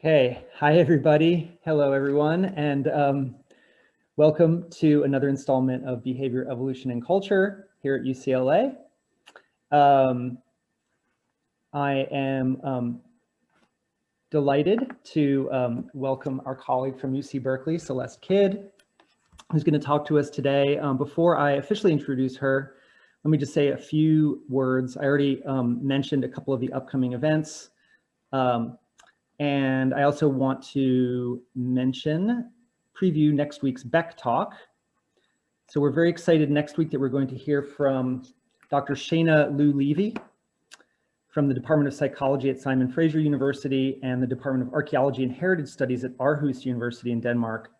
Okay, hi everybody. Hello everyone, and welcome to another installment of Behavior, Evolution, and Culture here at UCLA. I am delighted to welcome our colleague from UC Berkeley, Celeste Kidd, who's going to talk to us today. Before I officially introduce her, let me just say a few words. I already mentioned a couple of the upcoming events. And I also want to preview next week's Beck Talk. So we're very excited next week that we're going to hear from Dr. Shana Liu Levy from the Department of Psychology at Simon Fraser University and the Department of Archaeology and Heritage Studies at Aarhus University in Denmark.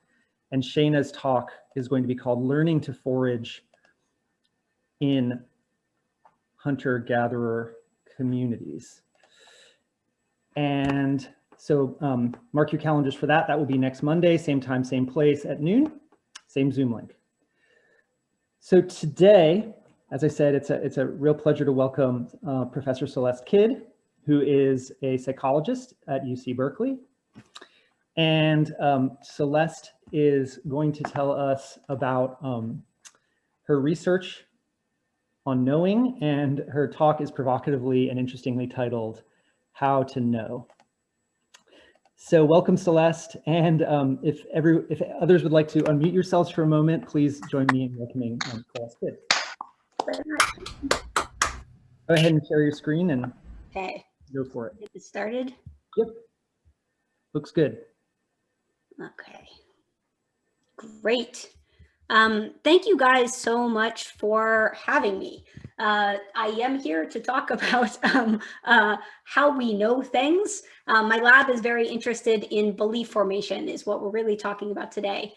And Shana's talk is going to be called Learning to Forage in Hunter-Gatherer Communities. And so mark your calendars for that. That will be next Monday, same time, same place at noon, same Zoom link. So today, as I said, it's a real pleasure to welcome Professor Celeste Kidd, who is a psychologist at UC Berkeley. And Celeste is going to tell us about her research on knowing, and her talk is provocatively and interestingly titled, How to Know. So welcome, Celeste, and if others would like to unmute yourselves for a moment, please join me in welcoming Celeste Kidd. Go ahead and share your screen and go for it. Get this started? Yep, looks good. Okay, great. Thank you guys so much for having me. I am here to talk about how we know things. My lab is very interested in belief formation, is what we're really talking about today.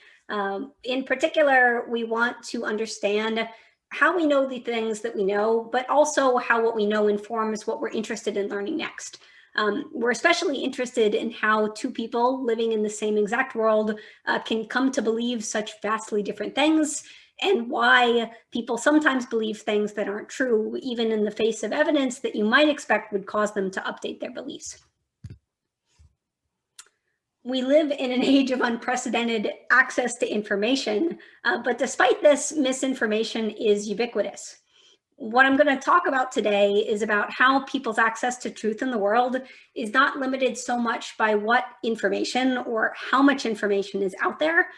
In particular, we want to understand how we know the things that we know, but also how what we know informs what we're interested in learning next. We're especially interested in how two people living in the same exact world can come to believe such vastly different things, and why people sometimes believe things that aren't true, even in the face of evidence that you might expect would cause them to update their beliefs. We live in an age of unprecedented access to information, but despite this, misinformation is ubiquitous. What I'm going to talk about today is about how people's access to truth in the world is not limited so much by what information or how much information is out there.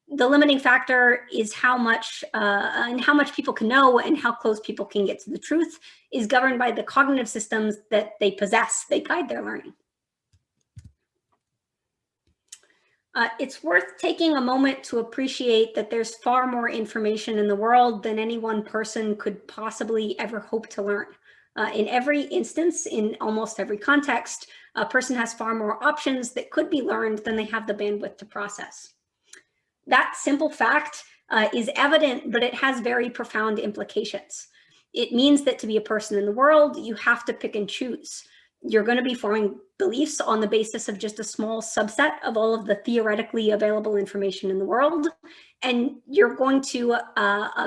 The limiting factor is how much people can know, and how close people can get to the truth is governed by the cognitive systems that they possess. They guide their learning. It's worth taking a moment to appreciate that there's far more information in the world than any one person could possibly ever hope to learn. In every instance, in almost every context, a person has far more options that could be learned than they have the bandwidth to process. That simple fact is evident, but it has very profound implications. It means that to be a person in the world, you have to pick and choose. You're going to be forming beliefs on the basis of just a small subset of all of the theoretically available information in the world. And you're going to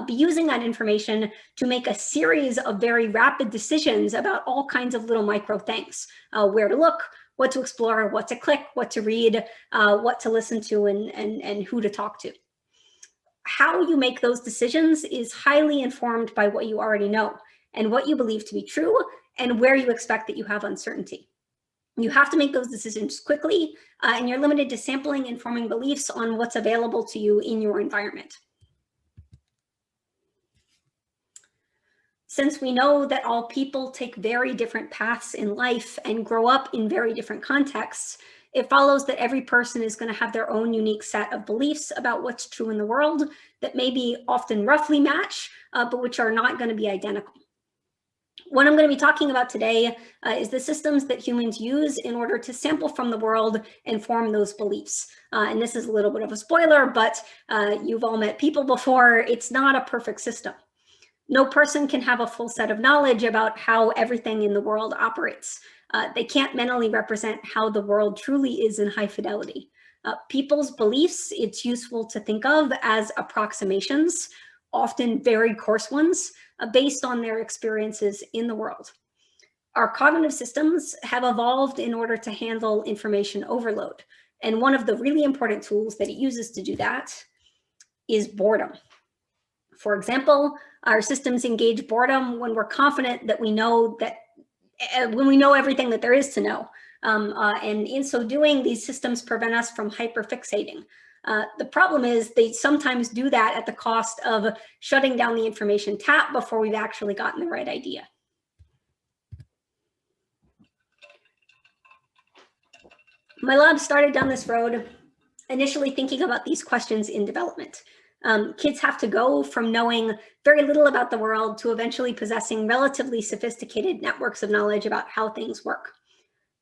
be using that information to make a series of very rapid decisions about all kinds of little micro things, where to look, what to explore, what to click, what to read, what to listen to, and who to talk to. How you make those decisions is highly informed by what you already know and what you believe to be true, and where you expect that you have uncertainty. You have to make those decisions quickly, and you're limited to sampling and forming beliefs on what's available to you in your environment. Since we know that all people take very different paths in life and grow up in very different contexts, it follows that every person is going to have their own unique set of beliefs about what's true in the world that maybe often roughly match, but which are not going to be identical. What I'm going to be talking about today is the systems that humans use in order to sample from the world and form those beliefs. And this is a little bit of a spoiler, but you've all met people before. It's not a perfect system. No person can have a full set of knowledge about how everything in the world operates. They can't mentally represent how the world truly is in high fidelity. People's beliefs, it's useful to think of as approximations, often very coarse ones, based on their experiences in the world. Our cognitive systems have evolved in order to handle information overload. And one of the really important tools that it uses to do that is boredom. For example, our systems engage boredom when we're confident that we know when we know everything that there is to know. And in so doing, these systems prevent us from hyperfixating. The problem is they sometimes do that at the cost of shutting down the information tap before we've actually gotten the right idea. My lab started down this road initially thinking about these questions in development. Kids have to go from knowing very little about the world to eventually possessing relatively sophisticated networks of knowledge about how things work.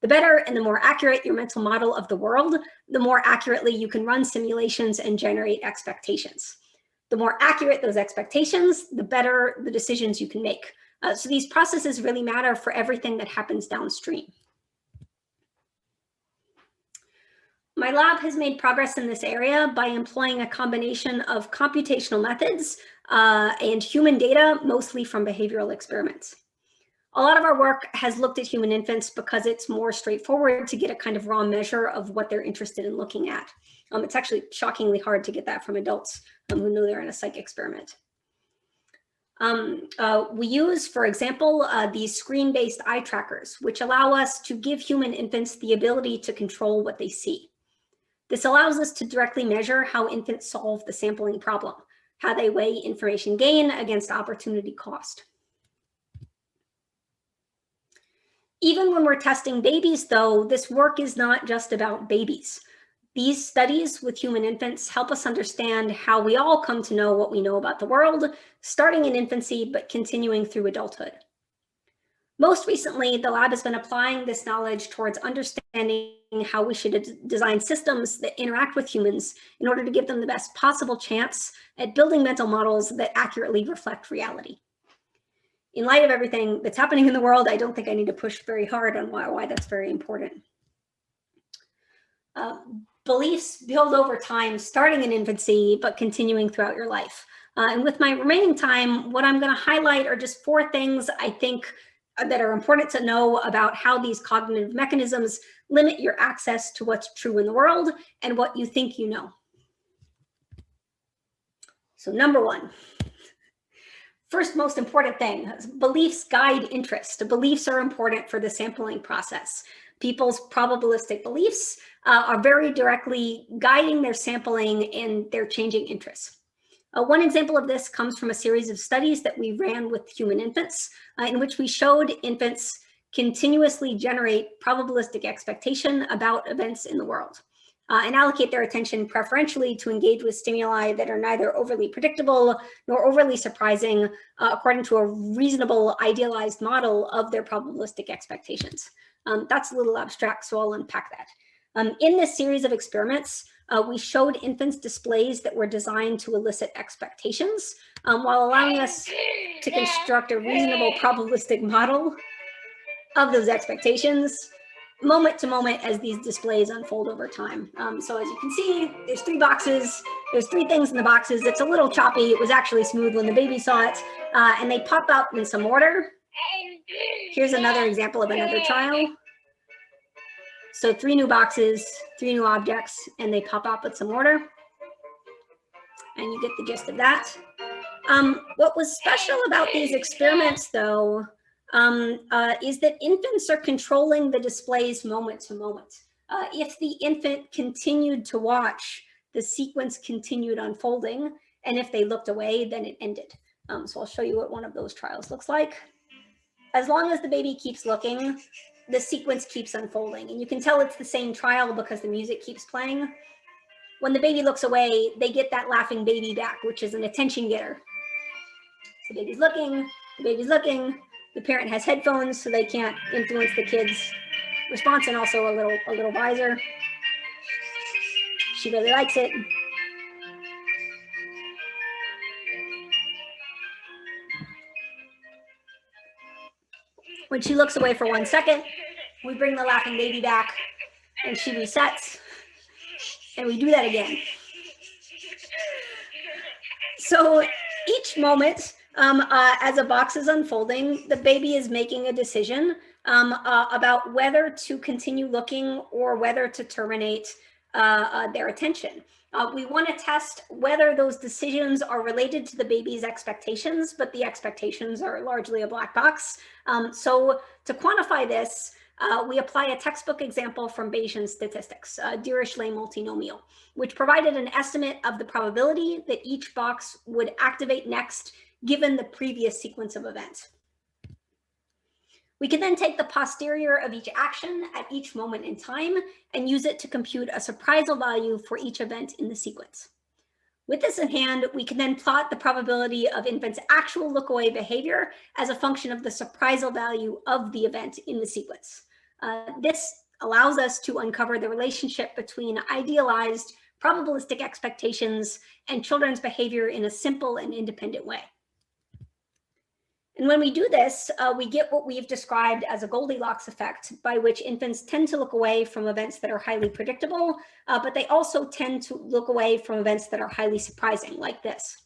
The better and the more accurate your mental model of the world, the more accurately you can run simulations and generate expectations. The more accurate those expectations, the better the decisions you can make. So these processes really matter for everything that happens downstream. My lab has made progress in this area by employing a combination of computational methods and human data, mostly from behavioral experiments. A lot of our work has looked at human infants because it's more straightforward to get a kind of raw measure of what they're interested in looking at. It's actually shockingly hard to get that from adults who know they're in a psych experiment. We use, for example, these screen-based eye trackers, which allow us to give human infants the ability to control what they see. This allows us to directly measure how infants solve the sampling problem, how they weigh information gain against opportunity cost. Even when we're testing babies, though, this work is not just about babies. These studies with human infants help us understand how we all come to know what we know about the world, starting in infancy, but continuing through adulthood. Most recently, the lab has been applying this knowledge towards understanding how we should design systems that interact with humans in order to give them the best possible chance at building mental models that accurately reflect reality. In light of everything that's happening in the world, I don't think I need to push very hard on why that's very important. Beliefs build over time, starting in infancy, but continuing throughout your life. And with my remaining time, what I'm going to highlight are just 4 things I think that are important to know about how these cognitive mechanisms limit your access to what's true in the world and what you think you know. So number 1, first most important thing, beliefs guide interest. Beliefs are important for the sampling process. People's probabilistic beliefs are very directly guiding their sampling and their changing interests. One example of this comes from a series of studies that we ran with human infants, in which we showed infants continuously generate probabilistic expectation about events in the world and allocate their attention preferentially to engage with stimuli that are neither overly predictable nor overly surprising, according to a reasonable idealized model of their probabilistic expectations. That's a little abstract, so I'll unpack that. In this series of experiments, we showed infants displays that were designed to elicit expectations while allowing us to construct a reasonable probabilistic model of those expectations moment to moment as these displays unfold over time. So as you can see, there's 3 boxes. There's 3 things in the boxes. It's a little choppy. It was actually smooth when the baby saw it. And they pop up in some order. Here's another example of another trial. So 3 new boxes, 3 new objects, and they pop up with some order. And you get the gist of that. What was special about these experiments, though, is that infants are controlling the displays moment to moment. If the infant continued to watch, the sequence continued unfolding. And if they looked away, then it ended. So I'll show you what one of those trials looks like. As long as the baby keeps looking, the sequence keeps unfolding. And you can tell it's the same trial because the music keeps playing. When the baby looks away, they get that laughing baby back, which is an attention getter. So the baby's looking, the baby's looking. The parent has headphones, so they can't influence the kid's response, and also a little visor. She really likes it. When she looks away for 1 second, we bring the laughing baby back, and she resets, and we do that again. So each moment, as a box is unfolding, the baby is making a decision about whether to continue looking or whether to terminate their attention. We want to test whether those decisions are related to the baby's expectations, but the expectations are largely a black box. So to quantify this, we apply a textbook example from Bayesian statistics, Dirichlet multinomial, which provided an estimate of the probability that each box would activate next given the previous sequence of events. We can then take the posterior of each action at each moment in time and use it to compute a surprisal value for each event in the sequence. With this in hand, we can then plot the probability of infants' actual look-away behavior as a function of the surprisal value of the event in the sequence. This allows us to uncover the relationship between idealized probabilistic expectations and children's behavior in a simple and independent way. And when we do this, we get what we've described as a Goldilocks effect, by which infants tend to look away from events that are highly predictable, but they also tend to look away from events that are highly surprising, like this.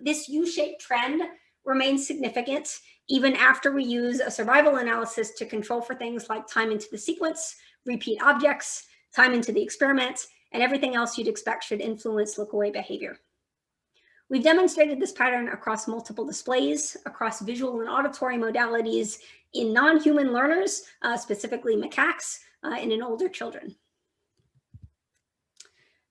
This U-shaped trend remains significant even after we use a survival analysis to control for things like time into the sequence, repeat objects, time into the experiment, and everything else you'd expect should influence look-away behavior. We've demonstrated this pattern across multiple displays, across visual and auditory modalities in non-human learners, specifically macaques, and in older children.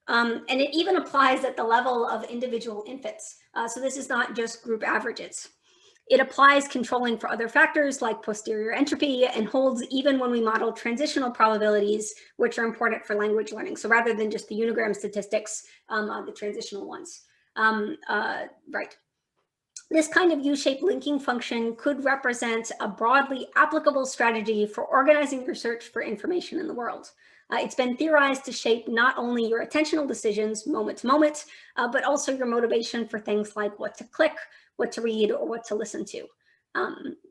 And it even applies at the level of individual infants. So this is not just group averages. It applies controlling for other factors like posterior entropy and holds even when we model transitional probabilities, which are important for language learning. So rather than just the unigram statistics, the transitional ones. Right. This kind of U-shaped linking function could represent a broadly applicable strategy for organizing your search for information in the world. It's been theorized to shape not only your attentional decisions moment to moment, but also your motivation for things like what to click, what to read, or what to listen to.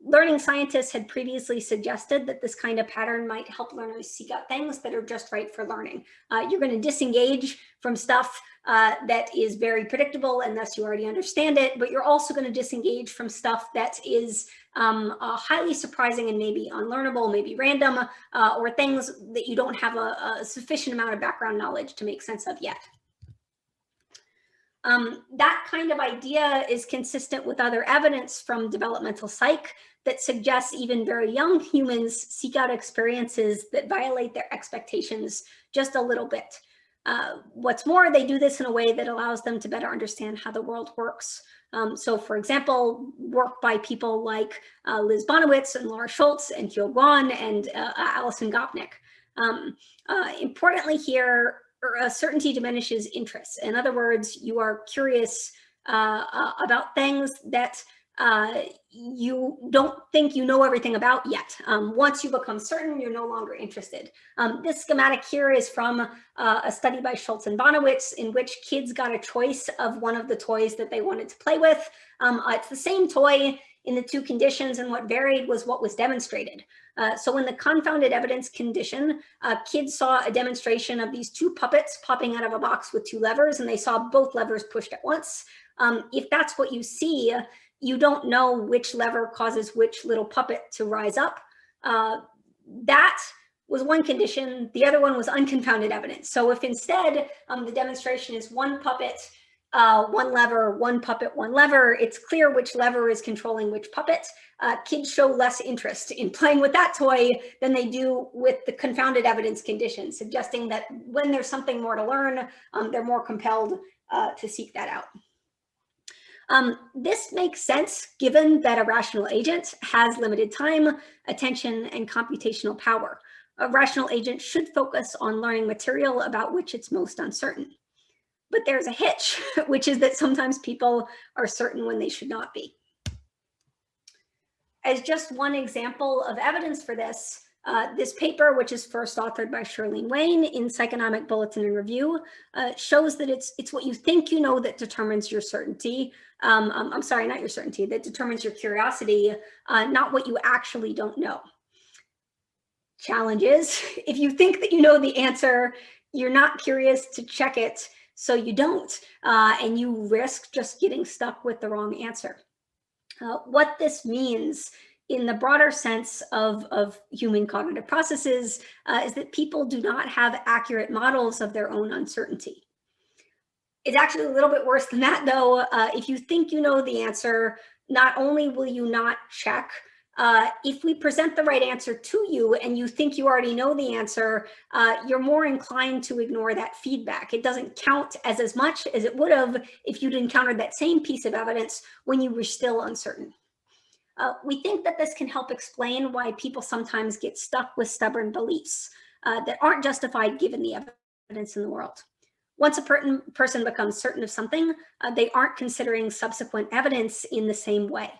Learning scientists had previously suggested that this kind of pattern might help learners seek out things that are just right for learning. You're going to disengage from stuff that is very predictable and thus you already understand it, but you're also going to disengage from stuff that is highly surprising and maybe unlearnable, maybe random, or things that you don't have a sufficient amount of background knowledge to make sense of yet. That kind of idea is consistent with other evidence from developmental psych that suggests even very young humans seek out experiences that violate their expectations just a little bit. What's more, they do this in a way that allows them to better understand how the world works. So for example, work by people like Liz Bonowitz and Laura Schultz and Hyo Guan and Alison Gopnik. Importantly here, certainty diminishes interest. In other words, you are curious about things that you don't think you know everything about yet. Once you become certain, you're no longer interested. This schematic here is from a study by Schultz and Bonowitz in which kids got a choice of one of the toys that they wanted to play with. It's the same toy in the two conditions, and what varied was what was demonstrated. So in the confounded evidence condition, kids saw a demonstration of these two puppets popping out of a box with two levers, and they saw both levers pushed at once. If that's what you see, you don't know which lever causes which little puppet to rise up. That was one condition. The other one was unconfounded evidence. So if instead the demonstration is one puppet, one lever, one puppet, one lever, it's clear which lever is controlling which puppet. Kids show less interest in playing with that toy than they do with the confounded evidence condition, suggesting that when there's something more to learn, they're more compelled to seek that out. This makes sense given that a rational agent has limited time, attention, and computational power. A rational agent should focus on learning material about which it's most uncertain. But there's a hitch, which is that sometimes people are certain when they should not be. As just one example of evidence for this, this paper, which is first authored by Shirlene Wayne in Psychonomic Bulletin and Review, shows that it's what you think you know that determines your certainty. I'm sorry, not your certainty, that determines your curiosity, not what you actually don't know. Challenge is, if you think that you know the answer, you're not curious to check it, so you don't, and you risk just getting stuck with the wrong answer. What this means in the broader sense of human cognitive processes is that people do not have accurate models of their own uncertainty. It's actually a little bit worse than that, though. If you think you know the answer, not only will you not check, if we present the right answer to you and you think you already know the answer, you're more inclined to ignore that feedback. It doesn't count as much as it would have if you'd encountered that same piece of evidence when you were still uncertain. We think that this can help explain why people sometimes get stuck with stubborn beliefs that aren't justified given the evidence in the world. Once a person becomes certain of something, they aren't considering subsequent evidence in the same way.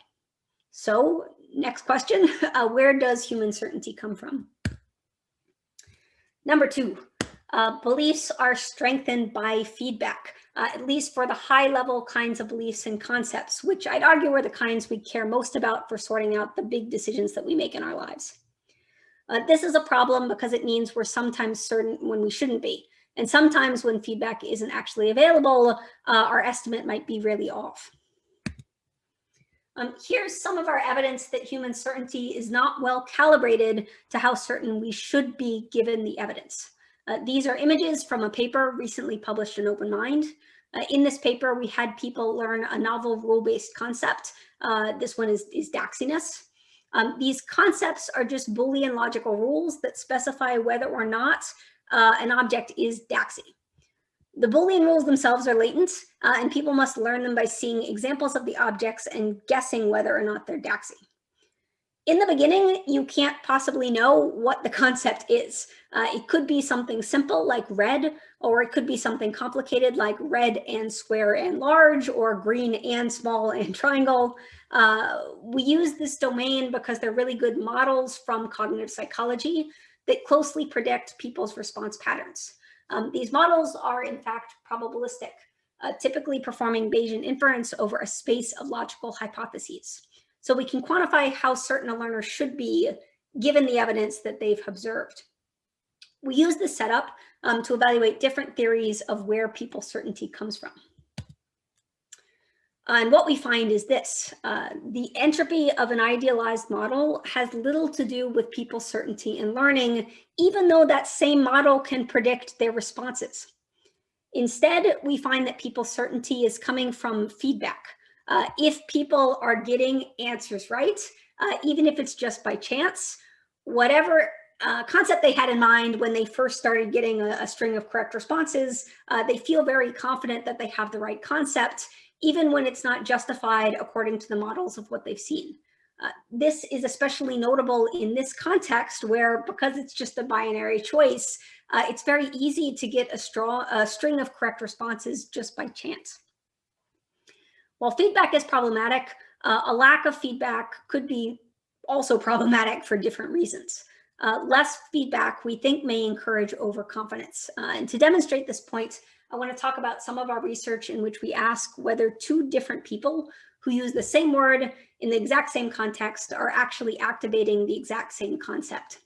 So, next question, where does human certainty come from? Number 2, beliefs are strengthened by feedback, at least for the high-level kinds of beliefs and concepts, which I'd argue are the kinds we care most about for sorting out the big decisions that we make in our lives. This is a problem because it means we're sometimes certain when we shouldn't be. And sometimes when feedback isn't actually available, our estimate might be really off. Here's some of our evidence that human certainty is not well calibrated to how certain we should be given the evidence. These are images from a paper recently published in Open Mind. In this paper, we had people learn a novel rule-based concept. This one is Daxiness. These concepts are just Boolean logical rules that specify whether or not an object is Daxy. The Boolean rules themselves are latent, and people must learn them by seeing examples of the objects and guessing whether or not they're Daxy. In the beginning, you can't possibly know what the concept is. It could be something simple like red, or it could be something complicated like red and square and large, or green and small and triangle. We use this domain because they're really good models from cognitive psychology that closely predict people's response patterns. These models are, in fact, probabilistic, typically performing Bayesian inference over a space of logical hypotheses. So we can quantify how certain a learner should be given the evidence that they've observed. We use this setup to evaluate different theories of where people's certainty comes from. And what we find is this: the entropy of an idealized model has little to do with people's certainty in learning, even though that same model can predict their responses. Instead, we find that people's certainty is coming from feedback. If people are getting answers right, even if it's just by chance, whatever concept they had in mind when they first started getting a string of correct responses, they feel very confident that they have the right concept, even when it's not justified according to the models of what they've seen. This is especially notable in this context where, because it's just a binary choice, it's very easy to get a string of correct responses just by chance. While feedback is problematic, a lack of feedback could be also problematic for different reasons. Less feedback, we think, may encourage overconfidence. And to demonstrate this point, I want to talk about some of our research in which we ask whether two different people who use the same word in the exact same context are actually activating the exact same concept.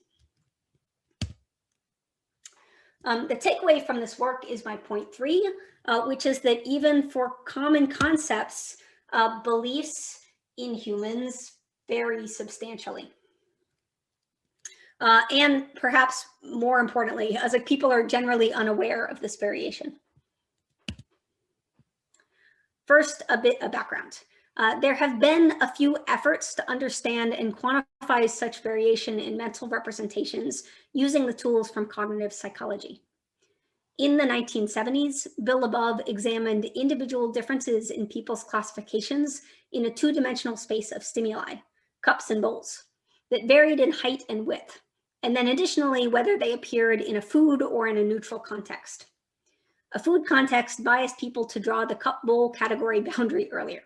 The takeaway from this work is my point 3, which is that even for common concepts, beliefs in humans vary substantially. And perhaps more importantly, as people are generally unaware of this variation. First, a bit of background. There have been a few efforts to understand and quantify such variation in mental representations using the tools from cognitive psychology. In the 1970s, Bill Above examined individual differences in people's classifications in a two-dimensional space of stimuli, cups and bowls, that varied in height and width, and then additionally whether they appeared in a food or in a neutral context. A food context biased people to draw the cup-bowl category boundary earlier.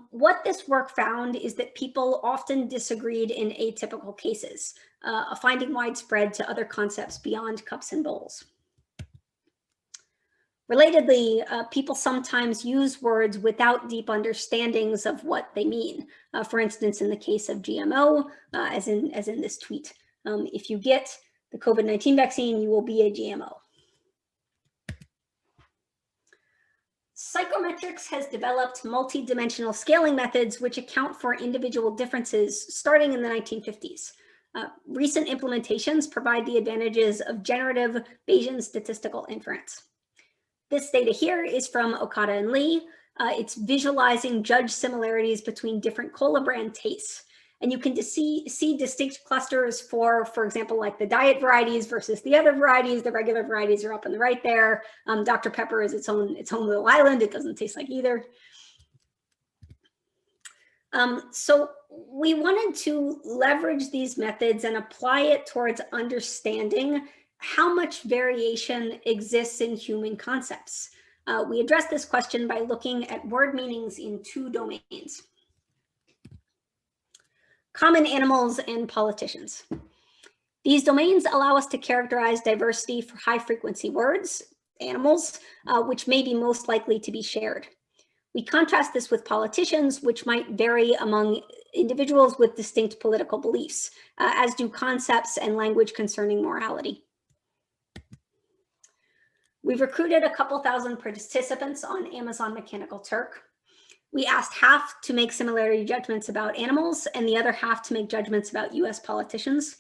What this work found is that people often disagreed in atypical cases, a finding widespread to other concepts beyond cups and bowls. Relatedly, people sometimes use words without deep understandings of what they mean. For instance, in the case of GMO, as in this tweet, if you get the COVID-19 vaccine, you will be a GMO. Psychometrics has developed multi-dimensional scaling methods which account for individual differences starting in the 1950s. Recent implementations provide the advantages of generative Bayesian statistical inference. This data here is from Okada and Lee. It's visualizing judge similarities between different cola brand tastes. And you can see distinct clusters for example, like the diet varieties versus the other varieties. The regular varieties are up on the right there. Dr. Pepper is its own little island. It doesn't taste like either. So we wanted to leverage these methods and apply it towards understanding how much variation exists in human concepts. We addressed this question by looking at word meanings in two domains: common animals and politicians. These domains allow us to characterize diversity for high frequency words, animals, which may be most likely to be shared. We contrast this with politicians, which might vary among individuals with distinct political beliefs, as do concepts and language concerning morality. We've recruited a couple thousand participants on Amazon Mechanical Turk. We asked half to make similarity judgments about animals and the other half to make judgments about US politicians.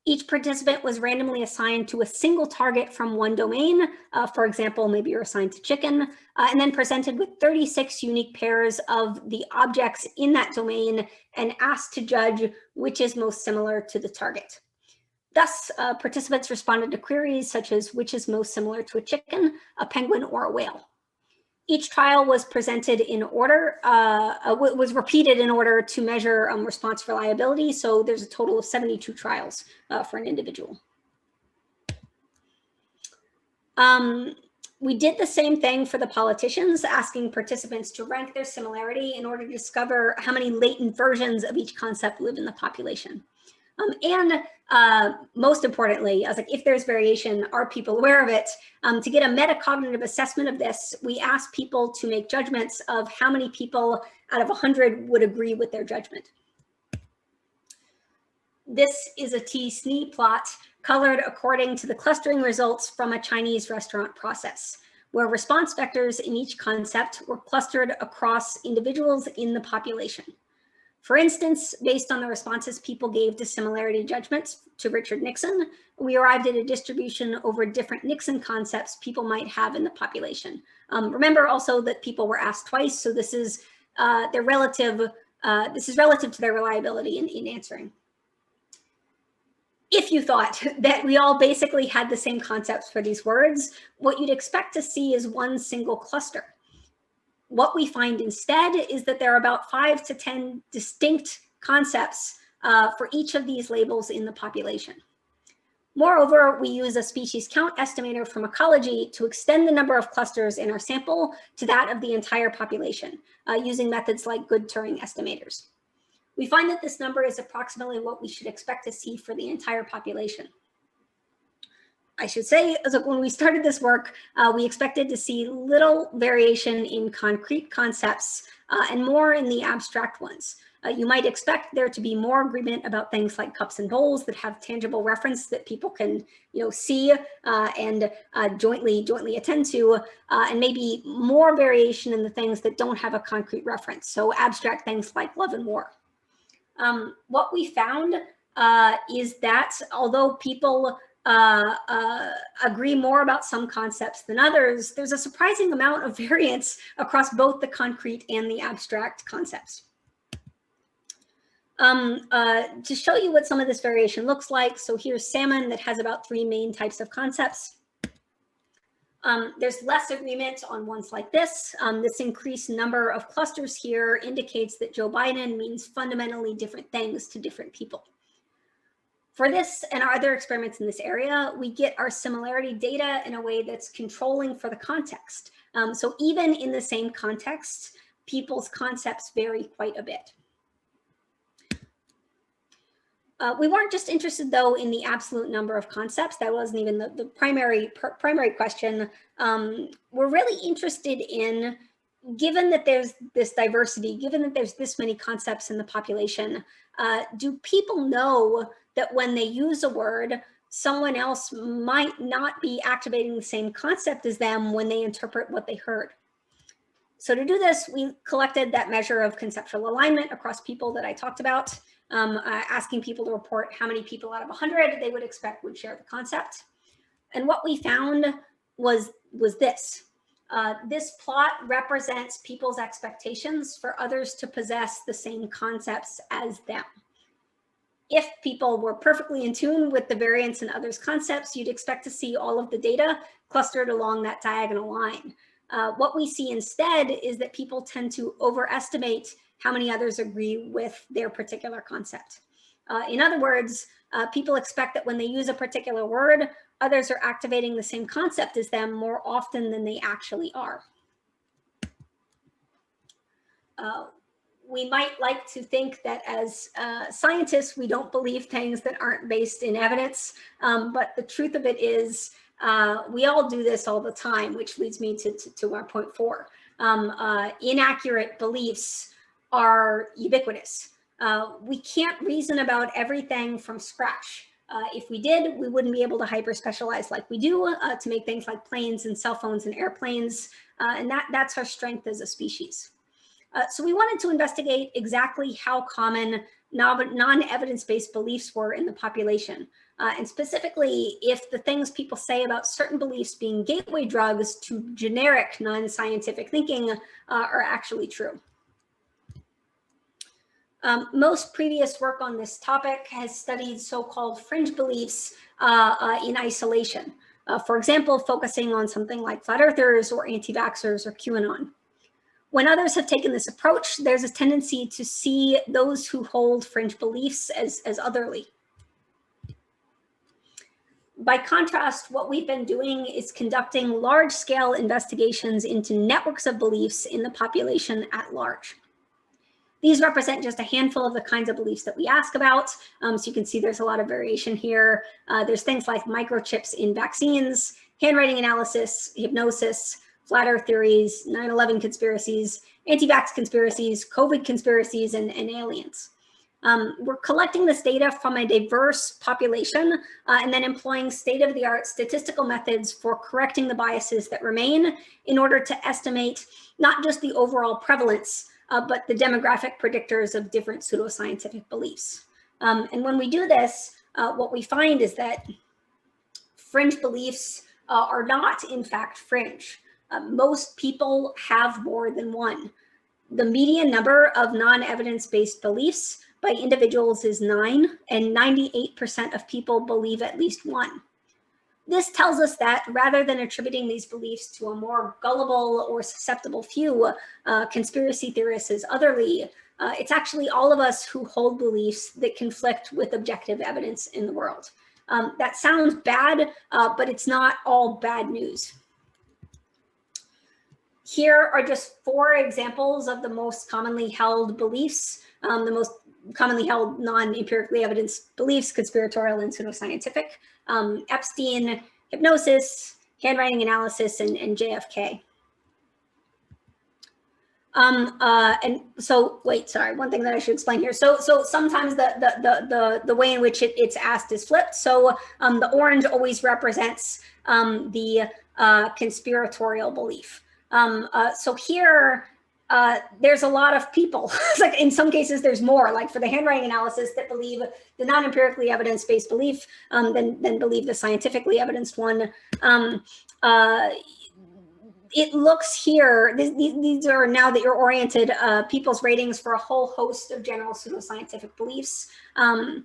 Each participant was randomly assigned to a single target from one domain. For example, maybe you're assigned to chicken, and then presented with 36 unique pairs of the objects in that domain and asked to judge which is most similar to the target. Thus, participants responded to queries such as which is most similar to a chicken, a penguin, or a whale. Each trial was presented in order, was repeated in order to measure response reliability. So there's a total of 72 trials for an individual. We did the same thing for the politicians, asking participants to rank their similarity in order to discover how many latent versions of each concept live in the population. Most importantly, I was like, if there's variation, are people aware of it? To get a metacognitive assessment of this, we asked people to make judgments of how many people out of 100 would agree with their judgment. This is a T-SNE plot colored according to the clustering results from a Chinese restaurant process, where response vectors in each concept were clustered across individuals in the population. For instance, based on the responses people gave to similarity judgments to Richard Nixon, we arrived at a distribution over different Nixon concepts people might have in the population. Remember also that people were asked twice, so this is relative to their reliability in answering. If you thought that we all basically had the same concepts for these words, what you'd expect to see is one single cluster. What we find instead is that there are about 5 to 10 distinct concepts for each of these labels in the population. Moreover, we use a species count estimator from ecology to extend the number of clusters in our sample to that of the entire population, using methods like good Turing estimators. We find that this number is approximately what we should expect to see for the entire population. I should say, when we started this work, we expected to see little variation in concrete concepts and more in the abstract ones. You might expect there to be more agreement about things like cups and bowls that have tangible reference that people can, see and jointly attend to, and maybe more variation in the things that don't have a concrete reference. So abstract things like love and war. What we found is that although people agree more about some concepts than others, there's a surprising amount of variance across both the concrete and the abstract concepts. To show you what some of this variation looks like, so here's salmon that has about 3 main types of concepts. There's less agreement on ones like this. This increased number of clusters here indicates that Joe Biden means fundamentally different things to different people. For this and our other experiments in this area, we get our similarity data in a way that's controlling for the context. So even in the same context, people's concepts vary quite a bit. We weren't just interested, though, in the absolute number of concepts. That wasn't even the primary question. We're really interested in, given that there's this diversity, given that there's this many concepts in the population, do people know that when they use a word, someone else might not be activating the same concept as them when they interpret what they heard? So to do this, we collected that measure of conceptual alignment across people that I talked about, asking people to report how many people out of 100 they would expect would share the concept. And what we found was this. This plot represents people's expectations for others to possess the same concepts as them. If people were perfectly in tune with the variance in others' concepts, you'd expect to see all of the data clustered along that diagonal line. What we see instead is that people tend to overestimate how many others agree with their particular concept. In other words, people expect that when they use a particular word, others are activating the same concept as them more often than they actually are. We might like to think that as scientists, we don't believe things that aren't based in evidence, but the truth of it is we all do this all the time, which leads me to our point 4. Inaccurate beliefs are ubiquitous. We can't reason about everything from scratch. If we did, we wouldn't be able to hyper-specialize like we do to make things like planes and cell phones and airplanes, and that's our strength as a species. So we wanted to investigate exactly how common non-evidence-based beliefs were in the population, and specifically if the things people say about certain beliefs being gateway drugs to generic non-scientific thinking are actually true. Most previous work on this topic has studied so-called fringe beliefs in isolation. For example, focusing on something like flat earthers or anti-vaxxers or QAnon. When others have taken this approach, there's a tendency to see those who hold fringe beliefs as otherly. By contrast, what we've been doing is conducting large-scale investigations into networks of beliefs in the population at large. These represent just a handful of the kinds of beliefs that we ask about. So you can see there's a lot of variation here. There's things like microchips in vaccines, handwriting analysis, hypnosis, flat earth theories, 9/11 conspiracies, anti-vax conspiracies, COVID conspiracies, and aliens. We're collecting this data from a diverse population and then employing state-of-the-art statistical methods for correcting the biases that remain in order to estimate not just the overall prevalence, but the demographic predictors of different pseudoscientific beliefs. And when we do this, what we find is that fringe beliefs are not, in fact, fringe. Most people have more than one. The median number of non-evidence-based beliefs by individuals is 9, and 98% of people believe at least one. This tells us that rather than attributing these beliefs to a more gullible or susceptible few, conspiracy theorists as otherly, it's actually all of us who hold beliefs that conflict with objective evidence in the world. That sounds bad, but it's not all bad news. Here are just 4 examples of the most commonly held beliefs, the most commonly held non-empirically evidenced beliefs, conspiratorial and pseudoscientific: Epstein, hypnosis, handwriting analysis, and JFK. And so, wait, sorry, one thing that I should explain here. So sometimes the way in which it's asked is flipped. So the orange always represents the conspiratorial belief. So here, there's a lot of people. It's like in some cases there's more, like for the handwriting analysis, that believe the non-empirically evidence-based belief than believe the scientifically evidenced one. It looks here, these are, now that you're oriented, people's ratings for a whole host of general pseudoscientific beliefs. And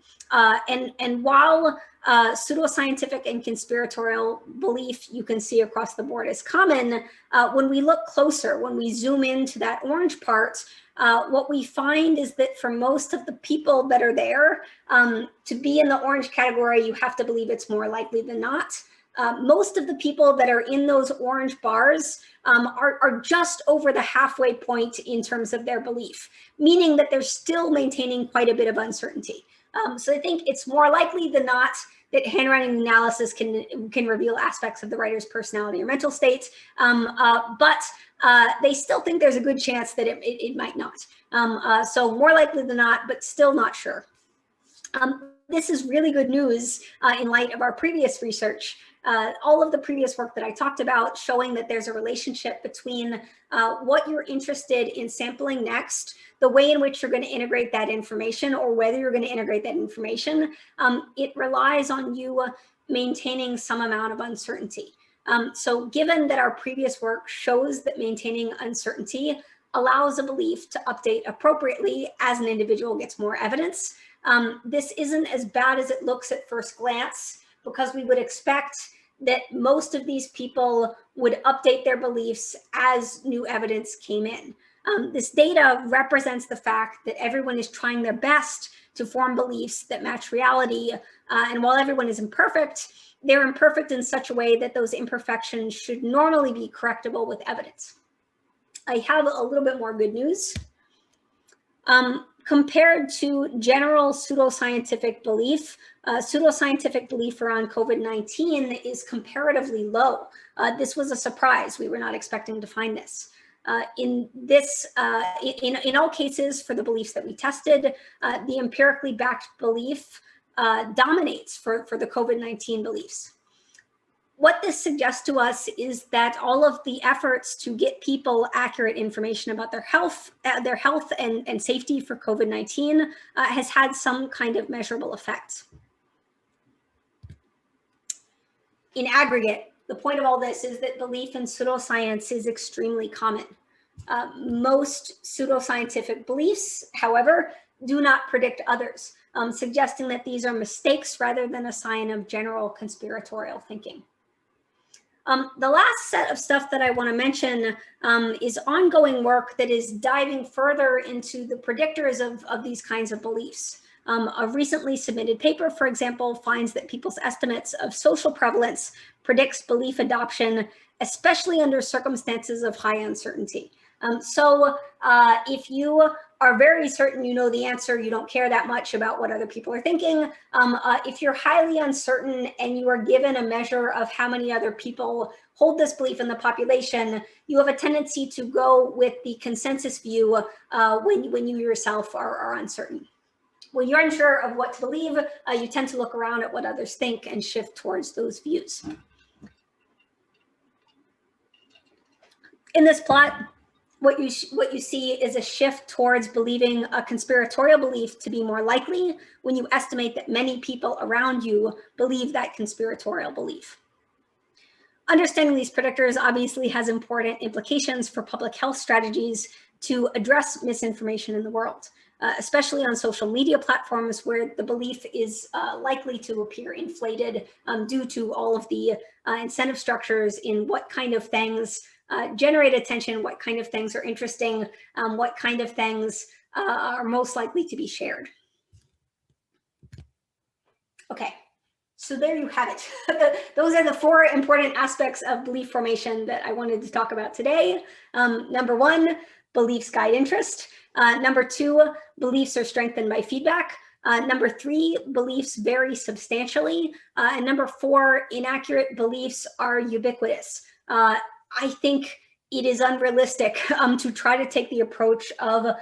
while pseudoscientific and conspiratorial belief you can see across the board is common, when we look closer, when we zoom into that orange part, what we find is that for most of the people that are there, to be in the orange category, you have to believe it's more likely than not. Most of the people that are in those orange bars are just over the halfway point in terms of their belief, meaning that they're still maintaining quite a bit of uncertainty. So I think it's more likely than not that handwriting analysis can reveal aspects of the writer's personality or mental state, but they still think there's a good chance that it might not. So more likely than not, but still not sure. This is really good news in light of our previous research. all of the previous work that I talked about showing that there's a relationship between what you're interested in sampling next, the way in which you're going to integrate that information, or whether you're going to integrate that information. It relies on you maintaining some amount of uncertainty. So given that our previous work shows that maintaining uncertainty allows a belief to update appropriately as an individual gets more evidence, this isn't as bad as it looks at first glance, because we would expect that most of these people would update their beliefs as new evidence came in. This data represents the fact that everyone is trying their best to form beliefs that match reality. And while everyone is imperfect, they're imperfect in such a way that those imperfections should normally be correctable with evidence. I have a little bit more good news. Compared to general pseudoscientific belief, pseudoscientific belief around COVID-19 is comparatively low. This was a surprise. We were not expecting to find this. In all cases, for the beliefs that we tested, the empirically backed belief dominates for the COVID-19 beliefs. What this suggests to us is that all of the efforts to get people accurate information about their health and safety for COVID-19 has had some kind of measurable effect. In aggregate, the point of all this is that belief in pseudoscience is extremely common. Most pseudoscientific beliefs, however, do not predict others, suggesting that these are mistakes rather than a sign of general conspiratorial thinking. The last set of stuff that I want to mention is ongoing work that is diving further into the predictors of these kinds of beliefs. A recently submitted paper, for example, finds that people's estimates of social prevalence predicts belief adoption, especially under circumstances of high uncertainty. So if you are very certain you know the answer, you don't care that much about what other people are thinking. If you're highly uncertain and you are given a measure of how many other people hold this belief in the population, you have a tendency to go with the consensus view when you yourself are uncertain. When you're unsure of what to believe, you tend to look around at what others think and shift towards those views. In this plot, what you see is a shift towards believing a conspiratorial belief to be more likely when you estimate that many people around you believe that conspiratorial belief. Understanding these predictors obviously has important implications for public health strategies to address misinformation in the world, especially on social media platforms where the belief is likely to appear inflated due to all of the incentive structures in what kind of things generate attention, what kind of things are interesting, what kind of things are most likely to be shared. Okay, so there you have it. Those are the 4 important aspects of belief formation that I wanted to talk about today. Number 1, beliefs guide interest. Number 2, beliefs are strengthened by feedback. Number 3, beliefs vary substantially. And number 4, inaccurate beliefs are ubiquitous. I think it is unrealistic to try to take the approach of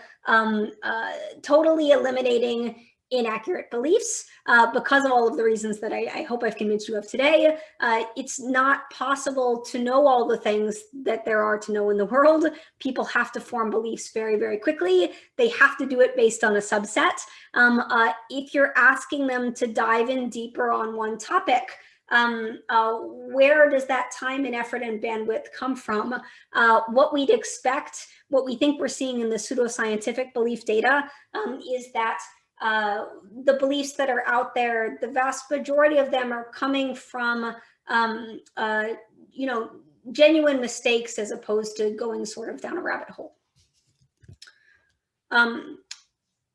totally eliminating inaccurate beliefs because of all of the reasons that I hope I've convinced you of today. It's not possible to know all the things that there are to know in the world. People have to form beliefs very, very quickly. They have to do it based on a subset. If you're asking them to dive in deeper on one topic, where does that time and effort and bandwidth come from? What we'd expect, what we think we're seeing in the pseudoscientific belief data is that the beliefs that are out there, the vast majority of them are coming from, genuine mistakes as opposed to going sort of down a rabbit hole.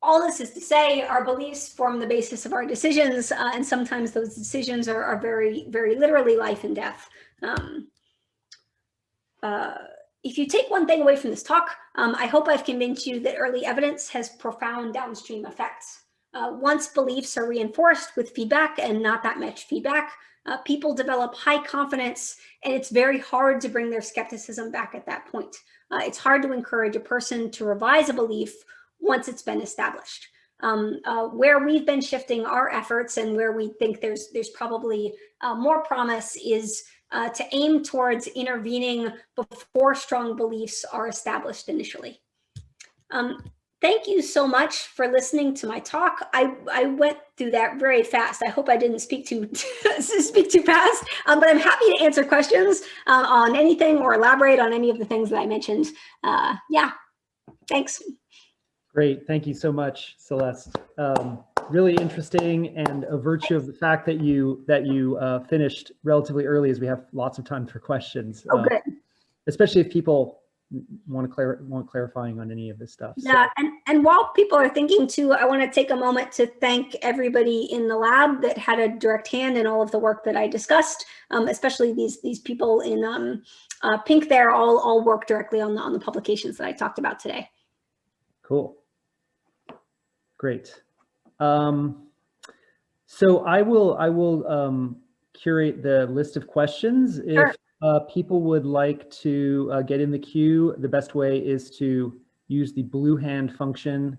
All this is to say, our beliefs form the basis of our decisions, and sometimes those decisions are very, very literally life and death. If you take one thing away from this talk, I hope I've convinced you that early evidence has profound downstream effects. Once beliefs are reinforced with feedback and not that much feedback, people develop high confidence, and it's very hard to bring their skepticism back at that point. It's hard to encourage a person to revise a belief once it's been established. Where we've been shifting our efforts and where we think there's probably more promise is to aim towards intervening before strong beliefs are established initially. Thank you so much for listening to my talk. I went through that very fast. I hope I didn't speak too fast, but I'm happy to answer questions on anything or elaborate on any of the things that I mentioned. Yeah, thanks. Great, thank you so much, Celeste. Really interesting, and a virtue of the fact that you finished relatively early, is we have lots of time for questions. Oh, good. Especially if people want clarifying on any of this stuff. Yeah, so. and while people are thinking too, I want to take a moment to thank everybody in the lab that had a direct hand in all of the work that I discussed, especially these people in pink there, all work directly on the publications that I talked about today. Cool. Great. So I will curate the list of questions. Sure. If people would like to get in the queue, the best way is to use the blue hand function,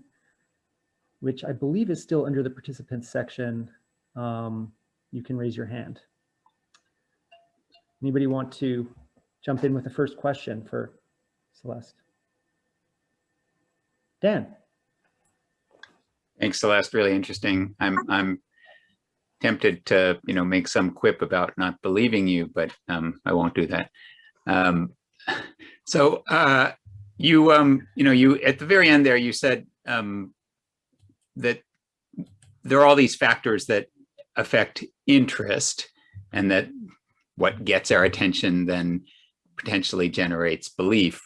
which I believe is still under the participants section. You can raise your hand. Anybody want to jump in with the first question for Celeste? Dan. Thanks, Celeste. Really interesting. I'm tempted to, make some quip about not believing you, but I won't do that. So you at the very end there, you said that there are all these factors that affect interest, and that what gets our attention then potentially generates belief.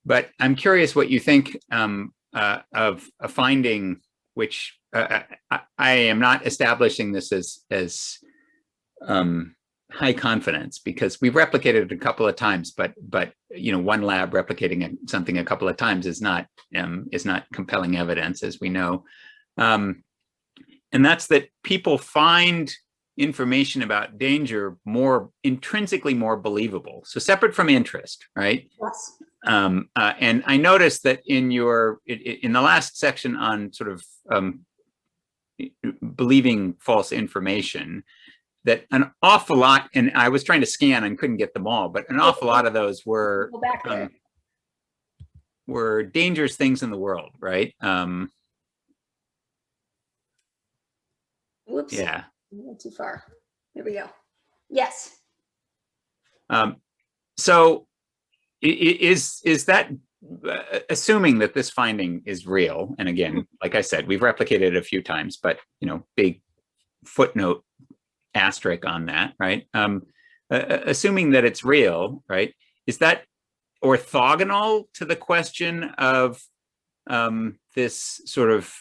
But I'm curious what you think of a finding, which I am not establishing this as high confidence, because we've replicated it a couple of times, but one lab replicating something a couple of times is not compelling evidence, as we know, and that's that people find information about danger intrinsically more believable. So separate from interest, right? Yes. And I noticed that in the last section on sort of believing false information, that an awful lot, and I was trying to scan and couldn't get them all, but an awful lot of those were dangerous things in the world, right? Whoops. Yeah. Went too far. There we go. Yes. So is that, assuming that this finding is real, and again, like I said, we've replicated it a few times, but big footnote asterisk on that, right? Assuming that it's real, right? Is that orthogonal to the question of this sort of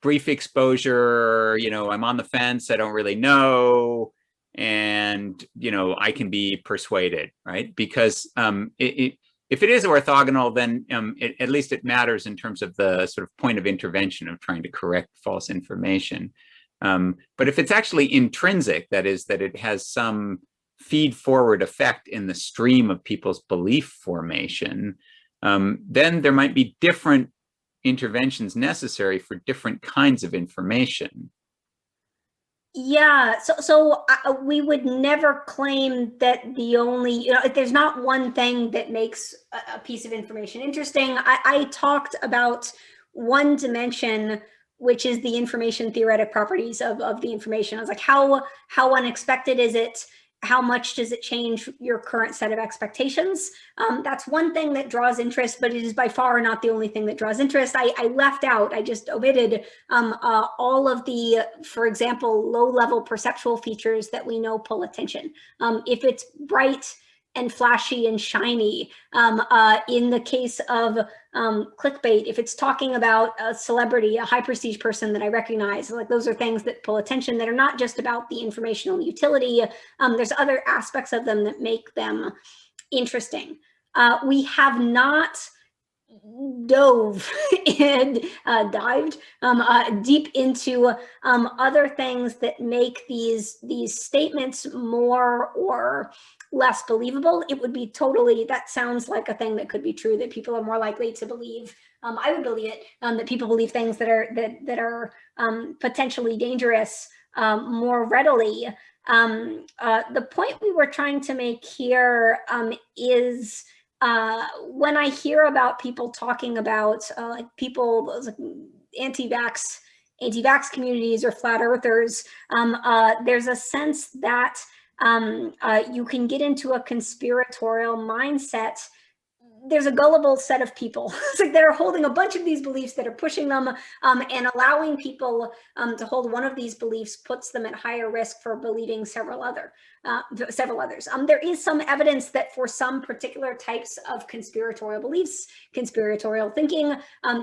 brief exposure, I'm on the fence, I don't really know, and I can be persuaded, right? Because if it is orthogonal, then at least it matters in terms of the sort of point of intervention of trying to correct false information. But if it's actually intrinsic, that is, that it has some feed forward effect in the stream of people's belief formation, then there might be different interventions necessary for different kinds of information. Yeah, so we would never claim that the only, there's not one thing that makes a piece of information interesting. I talked about one dimension, which is the information theoretic properties of the information. I was like, how unexpected is it? How much does it change your current set of expectations? That's one thing that draws interest, but it is by far not the only thing that draws interest. I left out, I just omitted all of the, for example, low-level perceptual features that we know pull attention. If it's bright and flashy and shiny, in the case of clickbait, if it's talking about a celebrity, a high prestige person that I recognize, like those are things that pull attention that are not just about the informational utility. There's other aspects of them that make them interesting. We have not dove and dived deep into other things that make these statements more or less believable. It would be totally, that sounds like a thing that could be true, that people are more likely to believe. I would believe it, that people believe things that are potentially dangerous more readily. The point we were trying to make here is when I hear about people talking about like people, like anti-vax communities or flat earthers, there's a sense that you can get into a conspiratorial mindset. There's a gullible set of people it's like that are holding a bunch of these beliefs, that are pushing them, and allowing people to hold one of these beliefs puts them at higher risk for believing several others. There is some evidence that for some particular types of conspiratorial beliefs, conspiratorial thinking,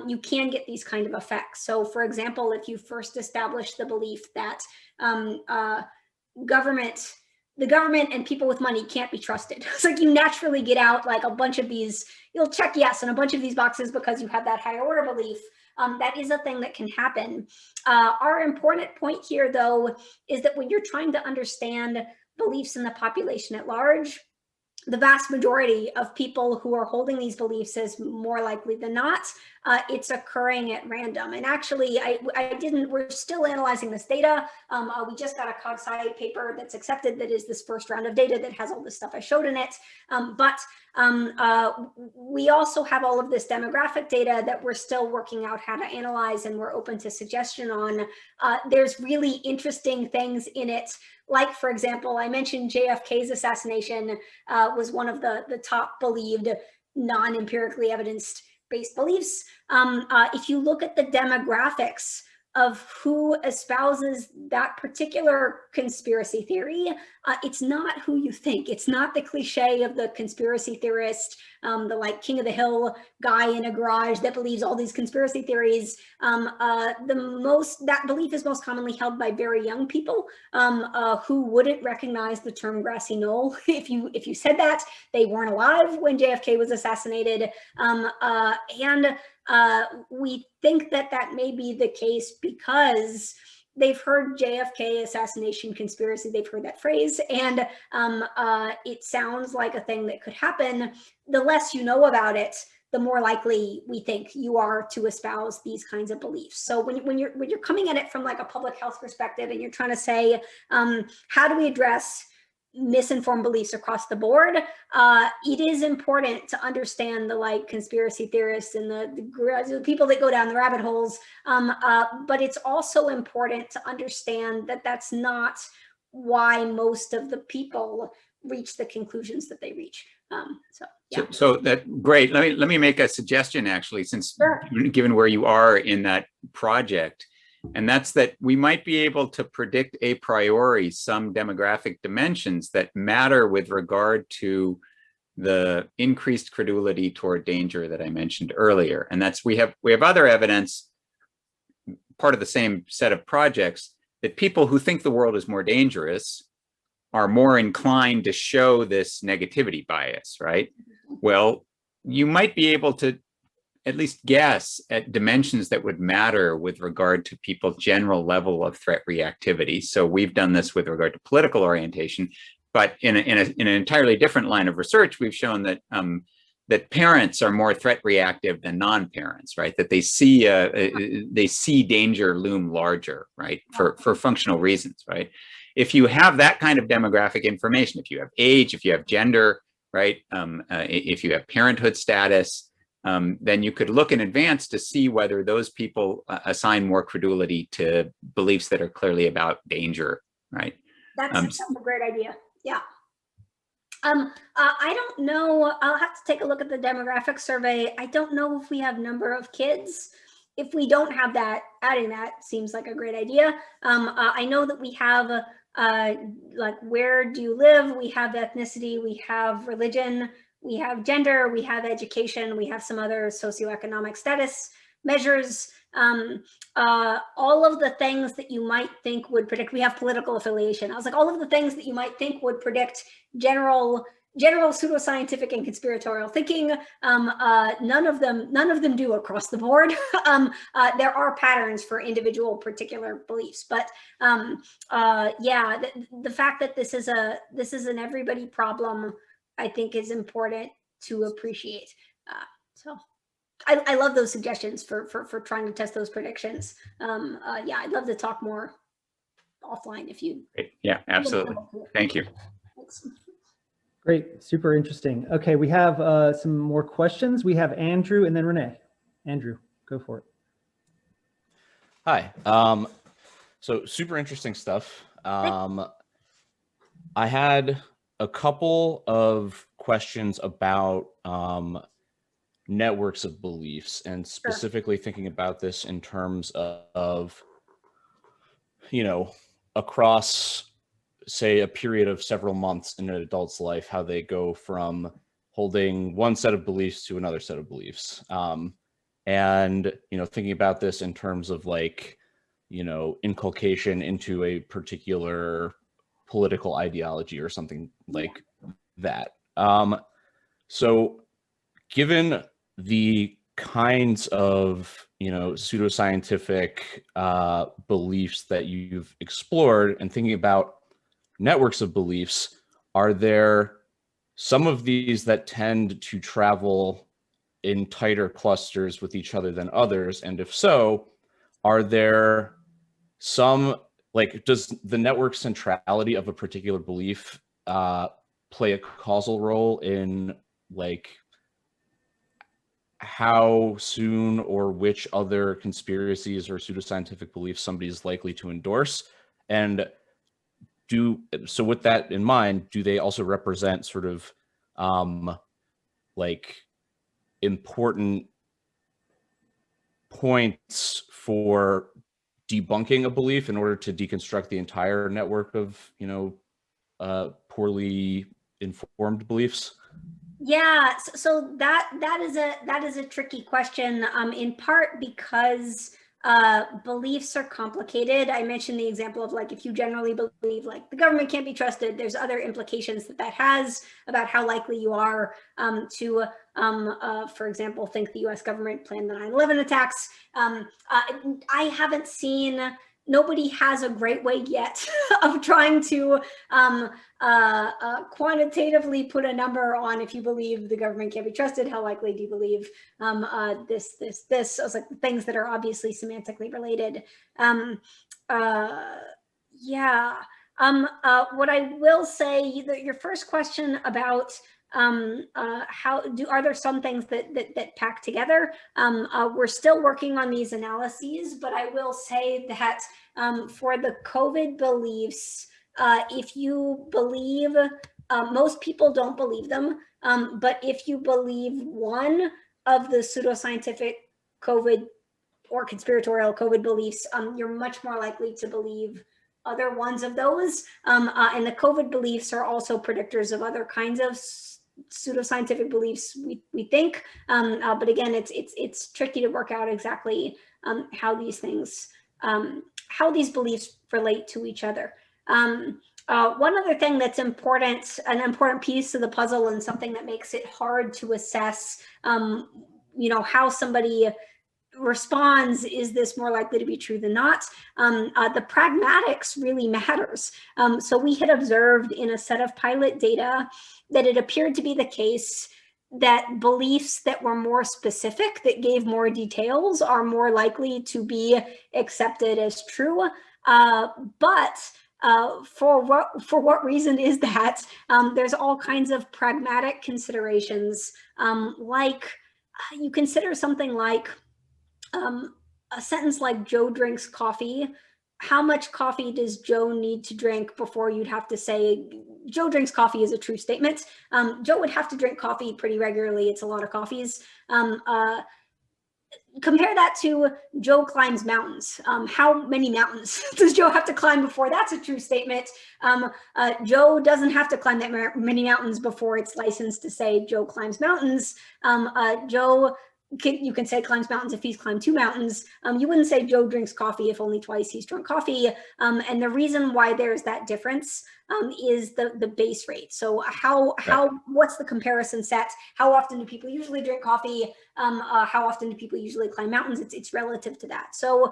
you can get these kind of effects. So for example, if you first establish the belief that the government and people with money can't be trusted. It's like you naturally get out like a bunch of these, you'll check yes on a bunch of these boxes because you have that higher order belief. That is a thing that can happen. Our important point here, though, is that when you're trying to understand beliefs in the population at large, the vast majority of people who are holding these beliefs is more likely than not, it's occurring at random. And actually, we're still analyzing this data. We just got a Cog Sci paper that's accepted that is this first round of data that has all this stuff I showed in it. But we also have all of this demographic data that we're still working out how to analyze, and we're open to suggestion on. There's really interesting things in it. Like, for example, I mentioned JFK's assassination was one of the top believed non-empirically evidence-based beliefs. If you look at the demographics of who espouses that particular conspiracy theory, it's not who you think. It's not the cliche of the conspiracy theorist, the like king of the hill guy in a garage that believes all these conspiracy theories. That belief is most commonly held by very young people who wouldn't recognize the term grassy knoll. If you said that, they weren't alive when JFK was assassinated. We think that may be the case because they've heard JFK assassination conspiracy, they've heard that phrase, and it sounds like a thing that could happen. The less you know about it, the more likely we think you are to espouse these kinds of beliefs. So when you're coming at it from like a public health perspective and you're trying to say, how do we address misinformed beliefs across the board, it is important to understand the like conspiracy theorists and the people that go down the rabbit holes, but it's also important to understand that that's not why most of the people reach the conclusions that they reach. So that great. Let me make a suggestion, actually, since Sure. Given where you are in that project. And that's that we might be able to predict a priori some demographic dimensions that matter with regard to the increased credulity toward danger that I mentioned earlier. And that's we have other evidence, part of the same set of projects, that people who think the world is more dangerous are more inclined to show this negativity bias, right? Well, you might be able to at least guess at dimensions that would matter with regard to people's general level of threat reactivity. So we've done this with regard to political orientation, but in an entirely different line of research, we've shown that that parents are more threat reactive than non-parents, right? That they see danger loom larger, right? For functional reasons, right? If you have that kind of demographic information, if you have age, if you have gender, right? If you have parenthood status, then you could look in advance to see whether those people assign more credulity to beliefs that are clearly about danger, right? That's a great idea. Yeah. I don't know. I'll have to take a look at the demographic survey. I don't know if we have number of kids. If we don't have that, adding that seems like a great idea. I know that we have like, where do you live? We have ethnicity, we have religion, we have gender, we have education, we have some other socioeconomic status measures. All of the things that you might think would predict, we have political affiliation. I was like, all of the things that you might think would predict general general pseudoscientific and conspiratorial thinking. None of them do across the board. There are patterns for individual particular beliefs, but yeah, the fact that this is an everybody problem, I think, is important to appreciate. So I love those suggestions for trying to test those predictions. Yeah, I'd love to talk more offline if you. Great. Yeah, absolutely. Thank you. Thanks. Great, super interesting. Okay, we have some more questions. We have Andrew and then Renee. Andrew, go for it. Hi. So super interesting stuff. I had a couple of questions about networks of beliefs, and specifically thinking about this in terms of across, say, a period of several months in an adult's life, how they go from holding one set of beliefs to another set of beliefs. And, thinking about this in terms of inculcation into a particular political ideology or something like that. So given the kinds of, pseudoscientific beliefs that you've explored, and thinking about networks of beliefs, are there some of these that tend to travel in tighter clusters with each other than others? And if so, are there some, does the network centrality of a particular belief play a causal role in how soon or which other conspiracies or pseudoscientific beliefs somebody is likely to endorse? And so with that in mind, do they also represent sort of important points for debunking a belief in order to deconstruct the entire network of poorly informed beliefs? Yeah, so that is a tricky question, in part because beliefs are complicated. I mentioned the example of if you generally believe the government can't be trusted, there's other implications that has about how likely you are to, for example, think the US government planned the 9/11 attacks. I haven't seen, nobody has a great way yet of trying to quantitatively put a number on, if you believe the government can't be trusted, how likely do you believe this? I was things that are obviously semantically related. Yeah. What I will say, your first question about are there some things that pack together? We're still working on these analyses, but I will say that for the COVID beliefs, if you believe, most people don't believe them, but if you believe one of the pseudoscientific COVID or conspiratorial COVID beliefs, you're much more likely to believe other ones of those. And the COVID beliefs are also predictors of other kinds of pseudoscientific beliefs, we think, but again, it's tricky to work out exactly how these things, how these beliefs relate to each other. One other thing that's important, an important piece of the puzzle, and something that makes it hard to assess, how somebody responds, is this more likely to be true than not? The pragmatics really matters. So we had observed in a set of pilot data that it appeared to be the case that beliefs that were more specific, that gave more details, are more likely to be accepted as true. But for what reason is that? There's all kinds of pragmatic considerations, you consider something like a sentence like Joe drinks coffee. How much coffee does Joe need to drink before you'd have to say Joe drinks coffee is a true statement? Joe would have to drink coffee pretty regularly. It's a lot of coffees. Compare that to Joe climbs mountains. How many mountains does Joe have to climb before that's a true statement? Joe doesn't have to climb that many mountains before it's licensed to say Joe climbs mountains. Joe you can say climbs mountains if he's climbed 2 mountains. You wouldn't say Joe drinks coffee if only twice he's drunk coffee. And the reason why there's that difference is the base rate. So what's the comparison set? How often do people usually drink coffee? How often do people usually climb mountains? It's relative to that. So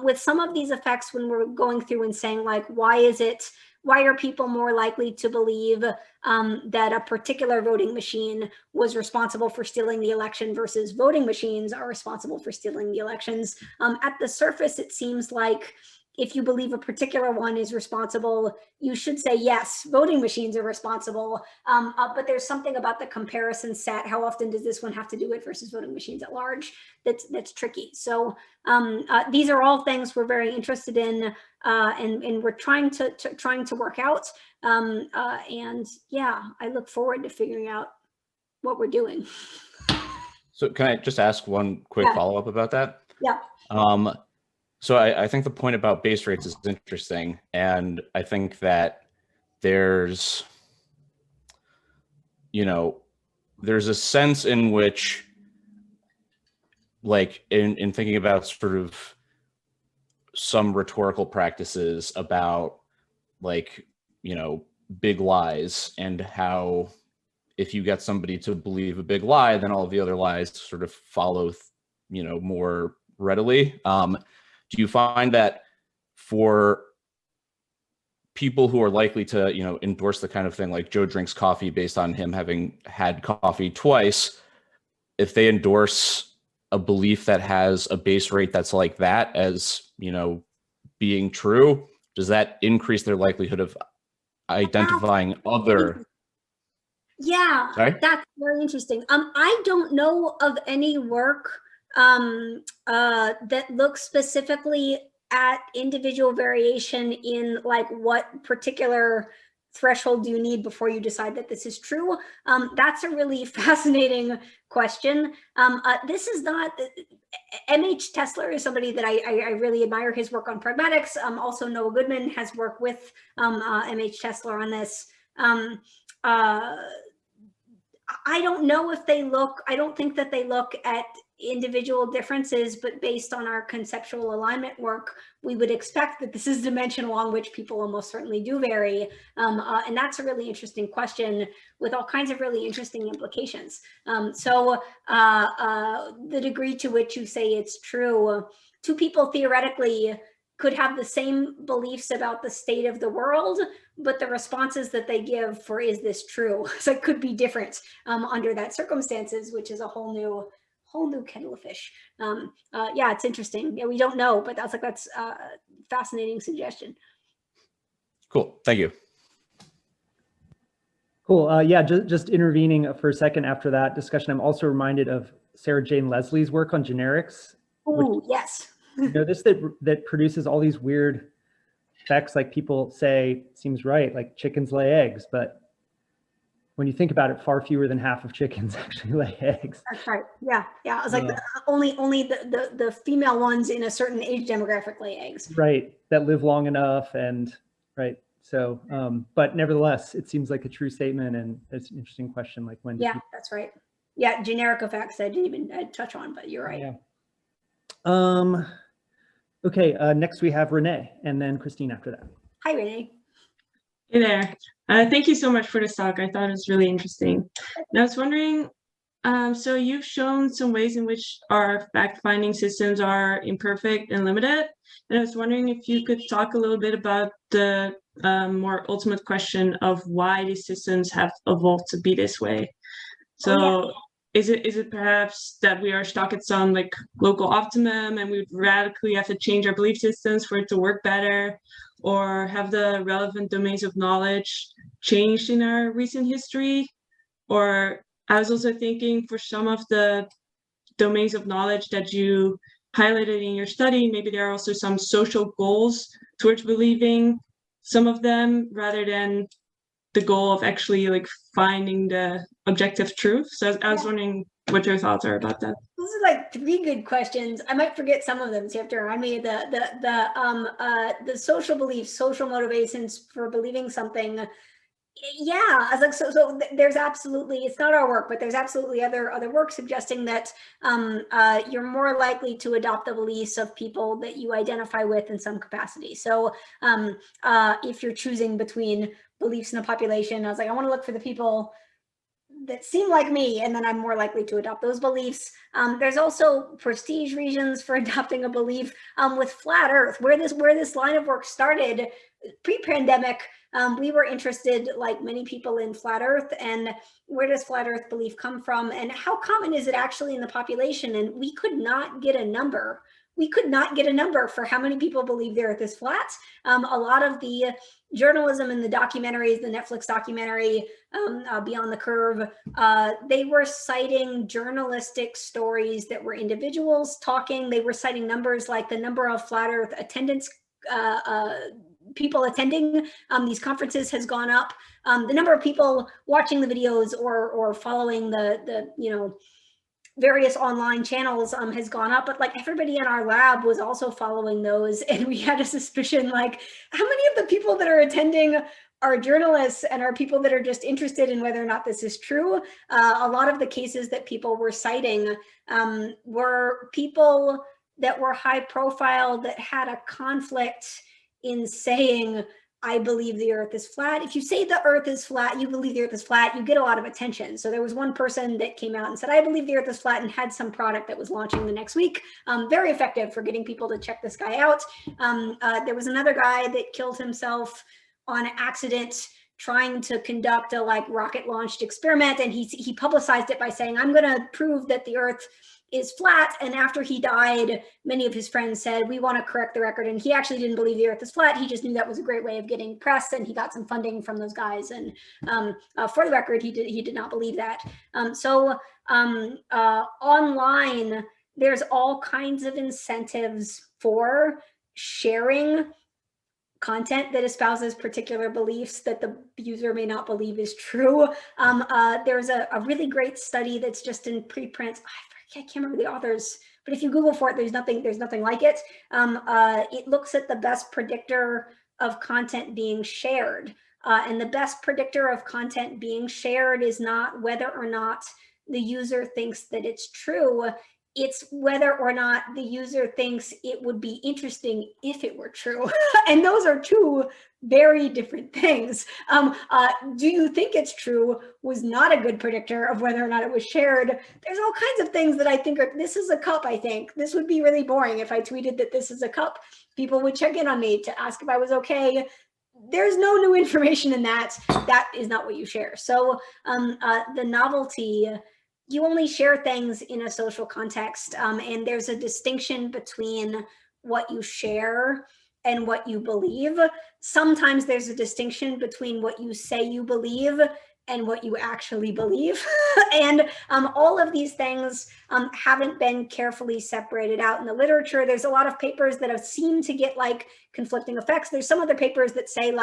with some of these effects, when we're going through and saying like, why are people more likely to believe that a particular voting machine was responsible for stealing the election versus voting machines are responsible for stealing the elections? At the surface, it seems like if you believe a particular one is responsible, you should say, yes, voting machines are responsible. But there's something about the comparison set. How often does this one have to do it versus voting machines at large? That's tricky. So these are all things we're very interested in, and we're trying to work out. And yeah, I look forward to figuring out what we're doing. So can I just ask one quick follow-up about that? Yeah. So I think the point about base rates is interesting. And I think that there's a sense in which, like in thinking about sort of some rhetorical practices about like, big lies, and how if you get somebody to believe a big lie, then all of the other lies sort of follow, more readily. Do you find that for people who are likely to, endorse the kind of thing like Joe drinks coffee based on him having had coffee twice, if they endorse a belief that has a base rate that's like that as, being true, does that increase their likelihood of identifying other? Yeah, Sorry? that's very interesting. I don't know of any work that looks specifically at individual variation in like what particular threshold do you need before you decide that this is true. That's a really fascinating question. This is not, M.H. Tesler is somebody that I really admire his work on pragmatics. Also Noah Goodman has worked with M.H. Tesler on this. I don't know if they look, I don't think that they look at individual differences, but based on our conceptual alignment work, we would expect that this is a dimension along which people almost certainly do vary. And that's a really interesting question with all kinds of really interesting implications. So the degree to which you say it's true, two people theoretically could have the same beliefs about the state of the world, but the responses that they give for is this true? So it could be different under that circumstances, which is a whole new kettle of fish. Yeah, it's interesting. Yeah, we don't know, but that's a fascinating suggestion. Cool, thank you. Cool. Yeah, just intervening for a second after that discussion, I'm also reminded of Sarah Jane Leslie's work on generics. Oh, yes. This that produces all these weird effects, like people say seems right, like chickens lay eggs, but when you think about it, far fewer than half of chickens actually lay eggs. That's right. Yeah. I was like, only the female ones in a certain age demographic lay eggs. Right, that live long enough, and right. So, but nevertheless, it seems like a true statement, and it's an interesting question, like when. Yeah, that's right. Yeah, generic effects I didn't even touch on, but you're right. Yeah. Okay, next we have Renee, and then Christine after that. Hi, Renee. Hey there. Thank you so much for this talk. I thought it was really interesting. And I was wondering, so you've shown some ways in which our fact-finding systems are imperfect and limited. And I was wondering if you could talk a little bit about the more ultimate question of why these systems have evolved to be this way. So is it perhaps that we are stuck at some like local optimum and we would radically have to change our belief systems for it to work better? Or have the relevant domains of knowledge changed in our recent history? Or I was also thinking for some of the domains of knowledge that you highlighted in your study, maybe there are also some social goals towards believing some of them rather than the goal of actually like finding the objective truth. So I was wondering what your thoughts are about that. Those are like 3 good questions. I might forget some of them, so you have to remind me. The social beliefs, social motivations for believing something. Yeah, I was like, there's absolutely, it's not our work, but there's absolutely other work suggesting that you're more likely to adopt the beliefs of people that you identify with in some capacity. So if you're choosing between beliefs in a population, I was like, I want to look for the people that seem like me, and then I'm more likely to adopt those beliefs. There's also prestige reasons for adopting a belief. With flat Earth, where this line of work started pre-pandemic, we were interested, like many people, in flat Earth, and where does flat Earth belief come from, and how common is it actually in the population? And we could not get a number. We could not get a number for how many people believe the Earth is flat. A lot of the journalism and the documentaries, the Netflix documentary Beyond the Curve, they were citing journalistic stories that were individuals talking. They were citing numbers like the number of flat Earth attendance, people attending these conferences has gone up. The number of people watching the videos or following the various online channels has gone up, but like everybody in our lab was also following those, and we had a suspicion, like, how many of the people that are attending are journalists and are people that are just interested in whether or not this is true. A lot of the cases that people were citing were people that were high profile, that had a conflict in saying, I believe the Earth is flat. If you say the Earth is flat, you believe the Earth is flat, you get a lot of attention. So there was one person that came out and said, I believe the Earth is flat, and had some product that was launching the next week. Very effective for getting people to check this guy out. There was another guy that killed himself on accident trying to conduct a rocket launched experiment, and he publicized it by saying, I'm going to prove that the Earth is flat. And after he died, many of his friends said, we want to correct the record. And he actually didn't believe the Earth is flat. He just knew that was a great way of getting press, and he got some funding from those guys. And for the record, he did not believe that. Online, there's all kinds of incentives for sharing content that espouses particular beliefs that the user may not believe is true. There's a really great study that's just in preprint. I can't remember the authors, but if you Google for it, there's nothing like it. It looks at the best predictor of content being shared. And the best predictor of content being shared is not whether or not the user thinks that it's true. It's whether or not the user thinks it would be interesting if it were true. And those are two very different things. Do you think it's true was not a good predictor of whether or not it was shared. There's all kinds of things that I think are, this is a cup, I think. This would be really boring if I tweeted that this is a cup. People would check in on me to ask if I was okay. There's no new information in that. That is not what you share. So the novelty, you only share things in a social context, and there's a distinction between what you share and what you believe. Sometimes there's a distinction between what you say you believe and what you actually believe. And all of these things haven't been carefully separated out in the literature. There's a lot of papers that have seemed to get conflicting effects. There's some other papers that say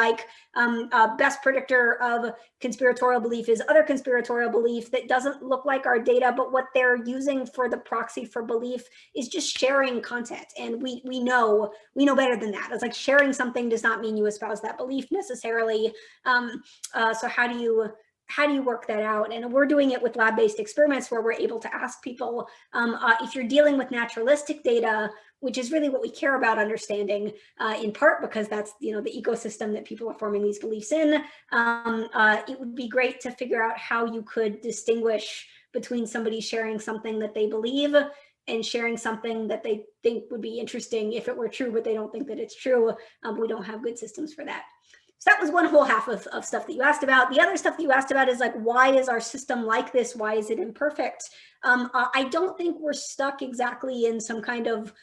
best predictor of conspiratorial belief is other conspiratorial belief that doesn't look like our data, but what they're using for the proxy for belief is just sharing content. And we know better than that. It's like sharing something does not mean you espouse that belief necessarily. So how do you work that out? And we're doing it with lab-based experiments where we're able to ask people, if you're dealing with naturalistic data, which is really what we care about understanding, in part because that's the ecosystem that people are forming these beliefs in, it would be great to figure out how you could distinguish between somebody sharing something that they believe and sharing something that they think would be interesting if it were true, but they don't think that it's true. We don't have good systems for that. So that was one whole half of stuff that you asked about. The other stuff that you asked about is why is our system like this? Why is it imperfect? I don't think we're stuck exactly in some kind of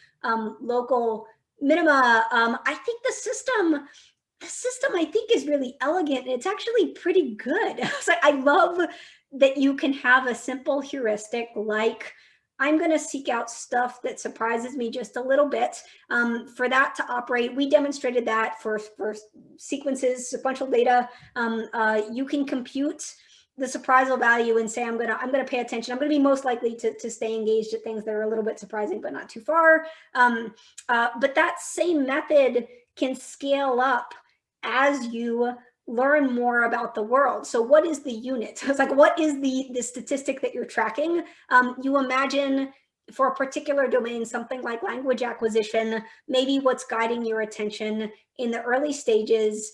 local minima. I think the system I think is really elegant, and it's actually pretty good. So I love that you can have a simple heuristic like, I'm going to seek out stuff that surprises me just a little bit. For that to operate, we demonstrated that for sequences, sequential data. You can compute the surprisal value and say, I'm gonna pay attention. I'm gonna be most likely to stay engaged at things that are a little bit surprising, but not too far. But that same method can scale up as you learn more about the world. So what is the unit? It's like, what is the statistic that you're tracking? You imagine for a particular domain, something like language acquisition, maybe what's guiding your attention in the early stages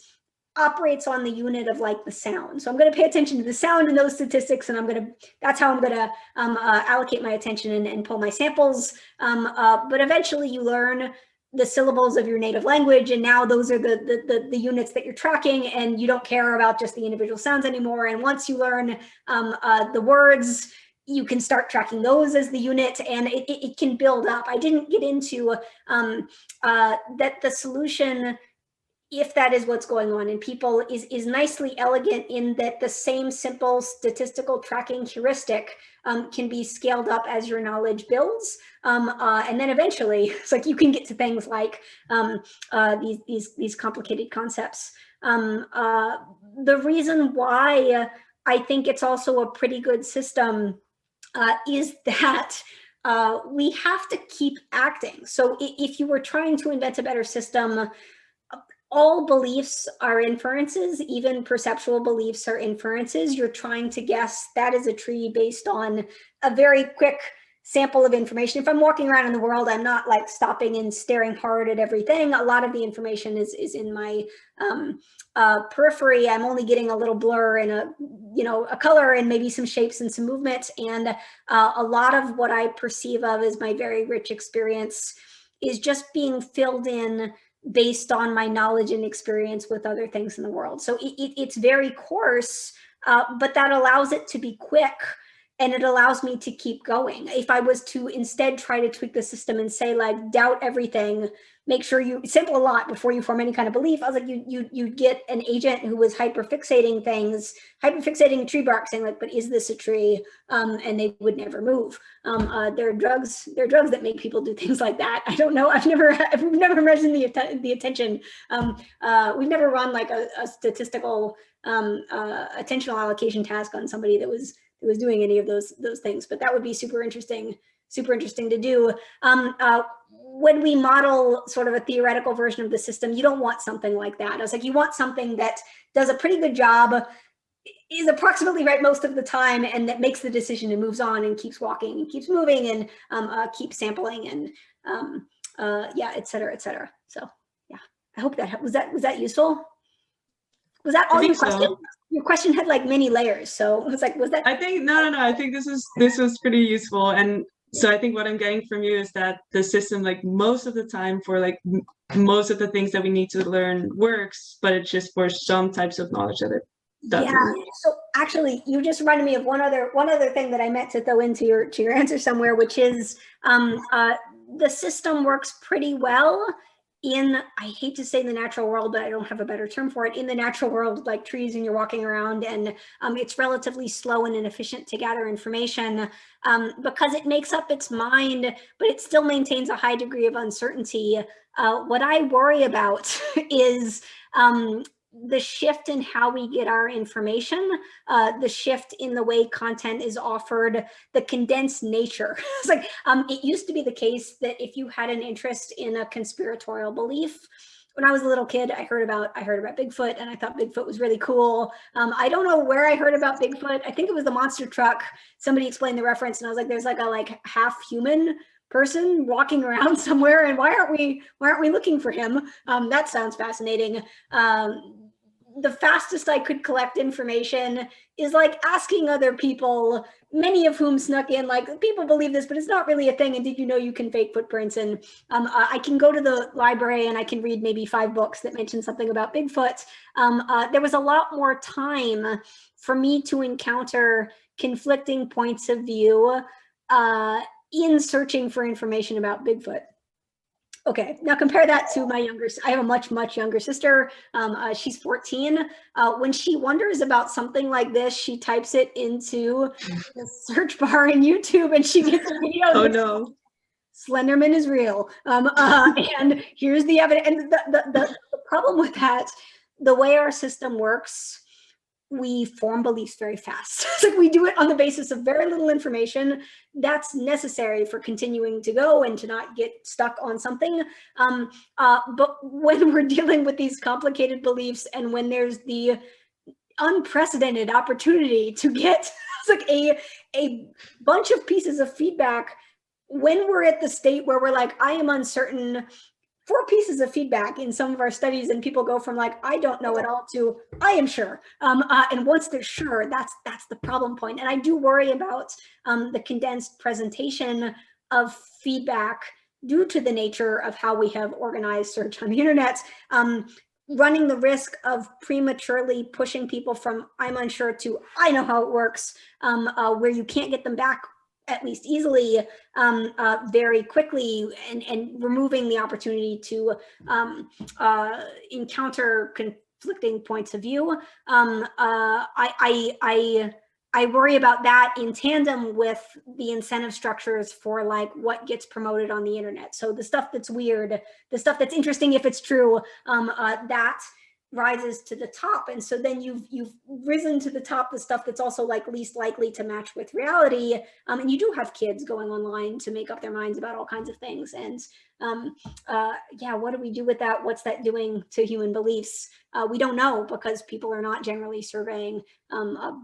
operates on the unit of like the sound. So I'm going to pay attention to the sound in those statistics, and that's how I'm going to allocate my attention and pull my samples. But eventually you learn the syllables of your native language, and now those are the units that you're tracking, and you don't care about just the individual sounds anymore. And once you learn the words, you can start tracking those as the unit, and it can build up. I didn't get into that the solution, if that is what's going on in people, is nicely elegant in that the same simple statistical tracking heuristic can be scaled up as your knowledge builds. And then eventually, it's like you can get to things like these complicated concepts. The reason why I think it's also a pretty good system is that we have to keep acting. So if you were trying to invent a better system, all beliefs are inferences, even perceptual beliefs are inferences. You're trying to guess that is a tree based on a very quick sample of information. If I'm walking around in the world, I'm not like stopping and staring hard at everything. A lot of the information is in my periphery. I'm only getting a little blur and a color and maybe some shapes and some movement. And a lot of what I perceive of as my very rich experience is just being filled in based on my knowledge and experience with other things in the world. So it's very coarse, but that allows it to be quick, and it allows me to keep going. If I was to instead try to tweak the system and say like, doubt everything, make sure you sample a lot before you form any kind of belief, I was like, you'd get an agent who was hyperfixating things, hyperfixating a tree bark, saying like, but is this a tree? And they would never move. There are drugs that make people do things like that. I don't know. We've never measured the attention. We've never run like a statistical attentional allocation task on somebody that was doing any of those things, but that would be super interesting to do. When we model sort of a theoretical version of the system, you don't want something like that. I was like, you want something that does a pretty good job, is approximately right most of the time, and that makes the decision and moves on and keeps walking and keeps moving and keeps sampling and yeah, et cetera, et cetera. So yeah, I hope that was that useful. Was that all your question? So. Your question had like many layers, so it was like, was that? I think no. I think this was pretty useful, and so I think what I'm getting from you is that the system, like most of the time, for like most of the things that we need to learn, works, but it's just for some types of knowledge that it doesn't. Yeah. So actually, you just reminded me of one other thing that I meant to throw into your answer somewhere, which is the system works pretty well in, I hate to say in the natural world, but I don't have a better term for it, in the natural world, like trees and you're walking around, and it's relatively slow and inefficient to gather information because it makes up its mind, but it still maintains a high degree of uncertainty. What I worry about is the shift in how we get our information, the shift in the way content is offered, the condensed nature. It's like, it used to be the case that if you had an interest in a conspiratorial belief, when I was a little kid, I heard about Bigfoot, and I thought Bigfoot was really cool. I don't know where I heard about Bigfoot. I think it was the monster truck. Somebody explained the reference, and I was like, there's like a half human person walking around somewhere, and why aren't we looking for him? That sounds fascinating. The fastest I could collect information is like asking other people, many of whom snuck in, like, people believe this, but it's not really a thing. And did you know you can fake footprints? And I can go to the library and I can read maybe 5 books that mention something about Bigfoot. There was a lot more time for me to encounter conflicting points of view in searching for information about Bigfoot. Okay, now compare that to my younger, I have a much, much younger sister. She's 14. When she wonders about something like this, she types it into the search bar in YouTube and she gets a video. Oh no. Slenderman is real. And here's the evidence. And the problem with that, the way our system works, we form beliefs very fast. It's like we do it on the basis of very little information that's necessary for continuing to go and to not get stuck on something. But when we're dealing with these complicated beliefs, and when there's the unprecedented opportunity to get like a bunch of pieces of feedback, when we're at the state where we're like, I am uncertain, 4 pieces of feedback in some of our studies, and people go from like, I don't know at all to I am sure. And once they're sure, that's the problem point. And I do worry about the condensed presentation of feedback due to the nature of how we have organized search on the internet, running the risk of prematurely pushing people from I'm unsure to I know how it works, where you can't get them back at least easily, very quickly, and removing the opportunity to encounter conflicting points of view. I worry about that in tandem with the incentive structures for like what gets promoted on the internet. So the stuff that's weird, the stuff that's interesting if it's true, that rises to the top. And so then you've risen to the top, the stuff that's also like least likely to match with reality. And you do have kids going online to make up their minds about all kinds of things. And yeah, what do we do with that? What's that doing to human beliefs? We don't know, because people are not generally surveying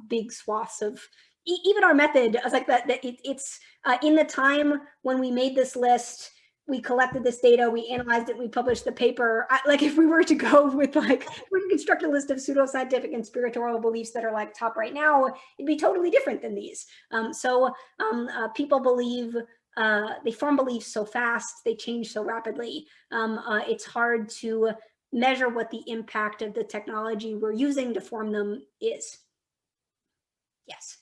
big swaths of even our method. I was like it's in the time when we made this list, we collected this data, we analyzed it, we published the paper. Like if we were to go with like, we can construct a list of pseudoscientific and conspiratorial beliefs that are like top right now, it'd be totally different than these. People believe, they form beliefs so fast, they change so rapidly. It's hard to measure what the impact of the technology we're using to form them is. Yes.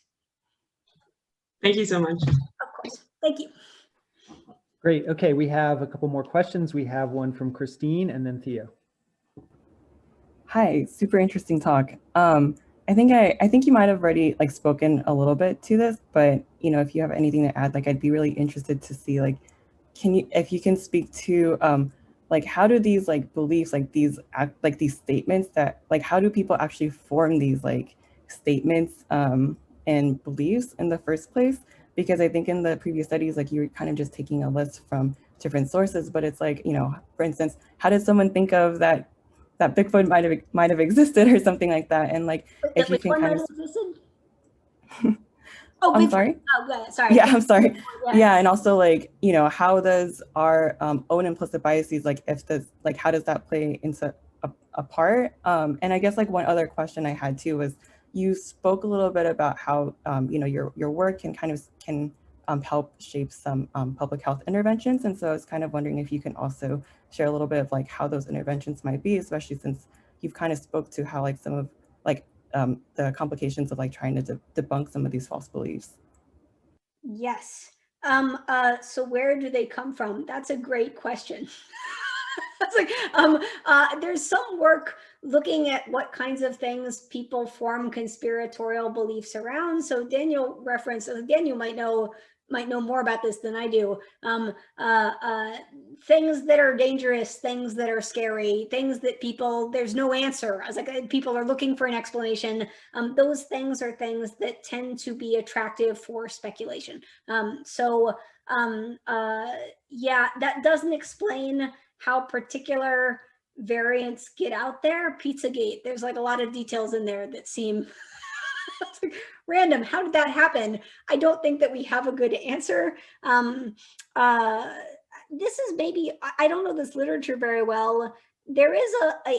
Thank you so much. Of course. Thank you. Great. Okay, we have a couple more questions. We have one from Christine and then Theo. Hi, super interesting talk. I think you might have already like spoken a little bit to this, but you know, if you have anything to add, like I'd be really interested to see like, if you can speak to like how do these like beliefs, like these statements that like how do people actually form these like statements and beliefs in the first place? Because I think in the previous studies, like you were kind of just taking a list from different sources, but it's like, you know, for instance, how did someone think of that Bigfoot might have existed or something like that? And like, if you can kind of, oh, I'm sorry. Oh, yeah, sorry. Yeah, I'm sorry. Yeah. Yeah, and also like, you know, how does our own implicit biases, like if this, like how does that play into a part? And I guess like one other question I had too was, you spoke a little bit about how you know, your work can kind of help shape some public health interventions, and so I was kind of wondering if you can also share a little bit of like how those interventions might be, especially since you've kind of spoke to how like some of like the complications of like trying to debunk some of these false beliefs. Yes. So where do they come from? That's a great question. It's like there's some work looking at what kinds of things people form conspiratorial beliefs around. So Daniel referenced, Daniel might know more about this than I do. Things that are dangerous, things that are scary, things that there's no answer. I was like, people are looking for an explanation. Those things are things that tend to be attractive for speculation. Yeah, that doesn't explain how particular variants get out there. Pizzagate, there's like a lot of details in there that seem like random. How did that happen? I don't think that we have a good answer. This is maybe, I don't know this literature very well. There is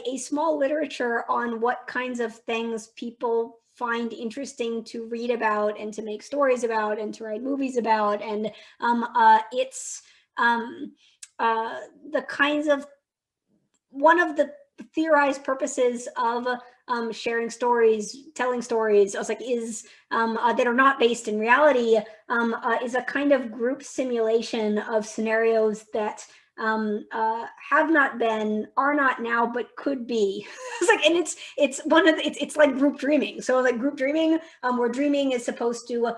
a small literature on what kinds of things people find interesting to read about and to make stories about and to write movies about. And it's the kinds of, one of the theorized purposes of sharing stories, telling stories, I was like, that are not based in reality, is a kind of group simulation of scenarios that have not been, are not now, but could be. It's like, and it's one of the, it's like group dreaming. So like group dreaming, where dreaming is supposed to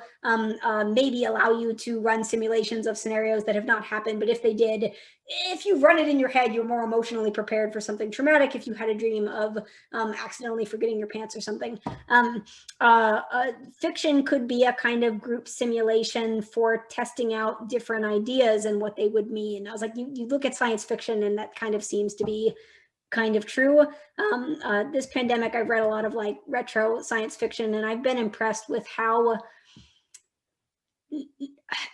maybe allow you to run simulations of scenarios that have not happened, but if they did, if you run it in your head, you're more emotionally prepared for something traumatic. If you had a dream of accidentally forgetting your pants or something, fiction could be a kind of group simulation for testing out different ideas and what they would mean. I was like, you look at science fiction, and that kind of seems to be kind of true. This pandemic, I've read a lot of like retro science fiction, and I've been impressed with how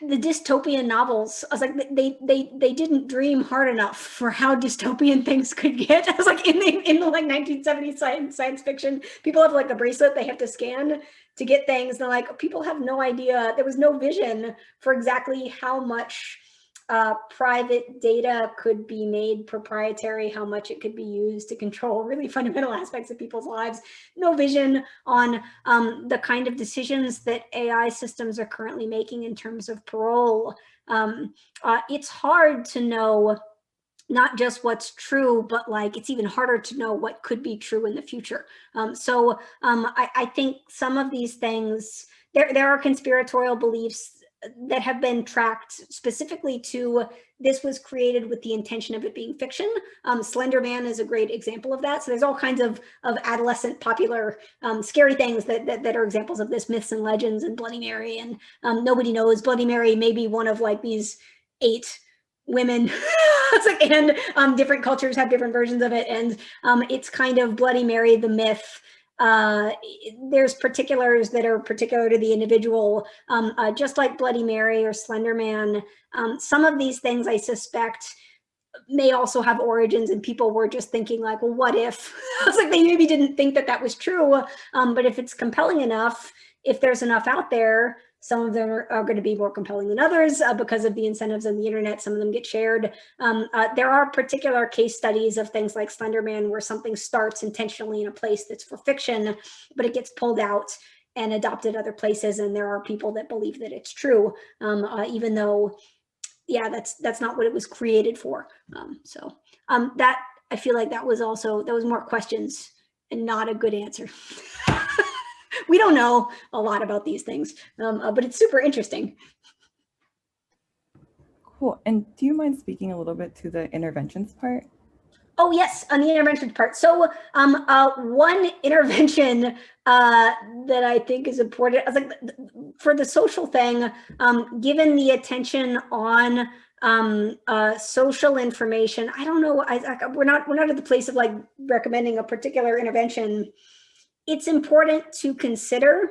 the dystopian novels, I was like, they didn't dream hard enough for how dystopian things could get. I was like, in the like 1970s science fiction, people have like a bracelet they have to scan to get things. And they're like, people have no idea. There was no vision for exactly how much private data could be made proprietary, how much it could be used to control really fundamental aspects of people's lives. No vision on the kind of decisions that AI systems are currently making in terms of parole. It's hard to know not just what's true, but like it's even harder to know what could be true in the future. I think some of these things, there are conspiratorial beliefs that have been tracked specifically to this was created with the intention of it being fiction. Slender Man is a great example of that. So there's all kinds of adolescent popular scary things that are examples of this, myths and legends, and Bloody Mary. And nobody knows Bloody Mary may be one of like these 8 women. It's like, and different cultures have different versions of it. And it's kind of Bloody Mary, the myth. There's particulars that are particular to the individual, just like Bloody Mary or Slender Man. Some of these things I suspect may also have origins, and people were just thinking like, well, what if? I was like, they maybe didn't think that that was true, but if it's compelling enough, if there's enough out there, some of them are going to be more compelling than others because of the incentives of the internet. Some of them get shared. There are particular case studies of things like Slender Man where something starts intentionally in a place that's for fiction, but it gets pulled out and adopted other places. And there are people that believe that it's true, even though, yeah, that's not what it was created for. That, I feel like that was more questions and not a good answer. We don't know a lot about these things, but it's super interesting. Cool. And do you mind speaking a little bit to the interventions part? Oh, yes, on the interventions part. So one intervention that I think is important, I was like, for the social thing, given the attention on social information, I don't know, we're not at the place of like recommending a particular intervention. It's important to consider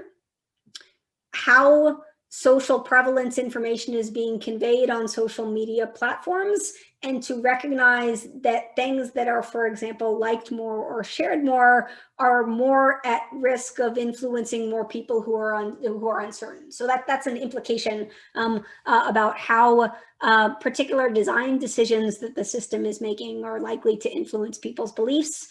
how social prevalence information is being conveyed on social media platforms, and to recognize that things that are, for example, liked more or shared more are more at risk of influencing more people who are uncertain. So that's an implication about how particular design decisions that the system is making are likely to influence people's beliefs.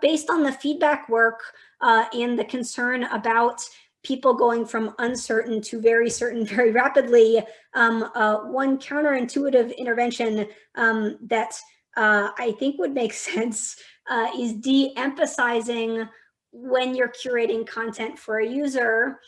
Based on the feedback work and the concern about people going from uncertain to very certain very rapidly, one counterintuitive intervention that I think would make sense is de-emphasizing, when you're curating content for a user,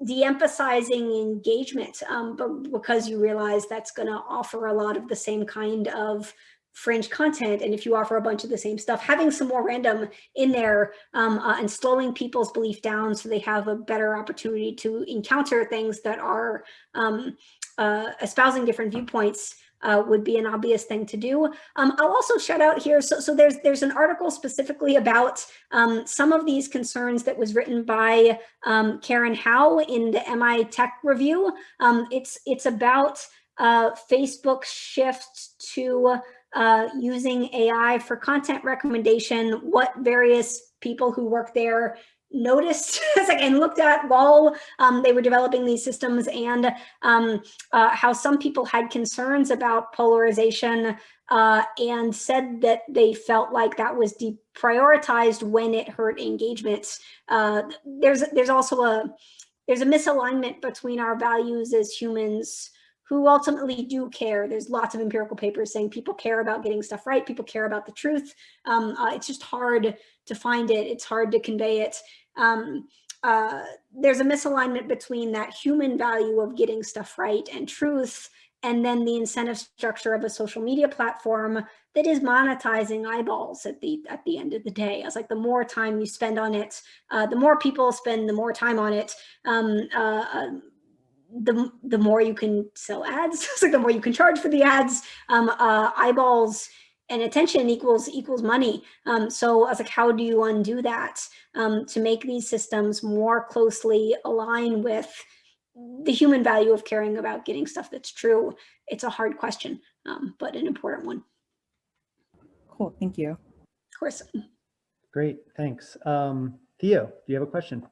de-emphasizing engagement, but because you realize that's going to offer a lot of the same kind of fringe content. And if you offer a bunch of the same stuff, having some more random in there and slowing people's belief down so they have a better opportunity to encounter things that are espousing different viewpoints would be an obvious thing to do. I'll also shout out here, so there's an article specifically about some of these concerns that was written by Karen Howe in the MI Tech Review. It's about Facebook's shift to using AI for content recommendation, what various people who work there noticed and looked at while they were developing these systems, and how some people had concerns about polarization and said that they felt like that was deprioritized when it hurt engagement. There's also a misalignment between our values as humans who ultimately do care. There's lots of empirical papers saying people care about getting stuff right. People care about the truth. It's just hard to find it. It's hard to convey it. There's a misalignment between that human value of getting stuff right and truth, and then the incentive structure of a social media platform that is monetizing eyeballs at the end of the day. I was like, the more time you spend on it, the more people spend the more time on it, the more you can sell ads. It's like the more you can charge for the ads. Eyeballs and attention equals money. So I was like, how do you undo that to make these systems more closely align with the human value of caring about getting stuff that's true? It's a hard question, but an important one. Cool, thank you. Of course. Great, thanks. Theo, do you have a question?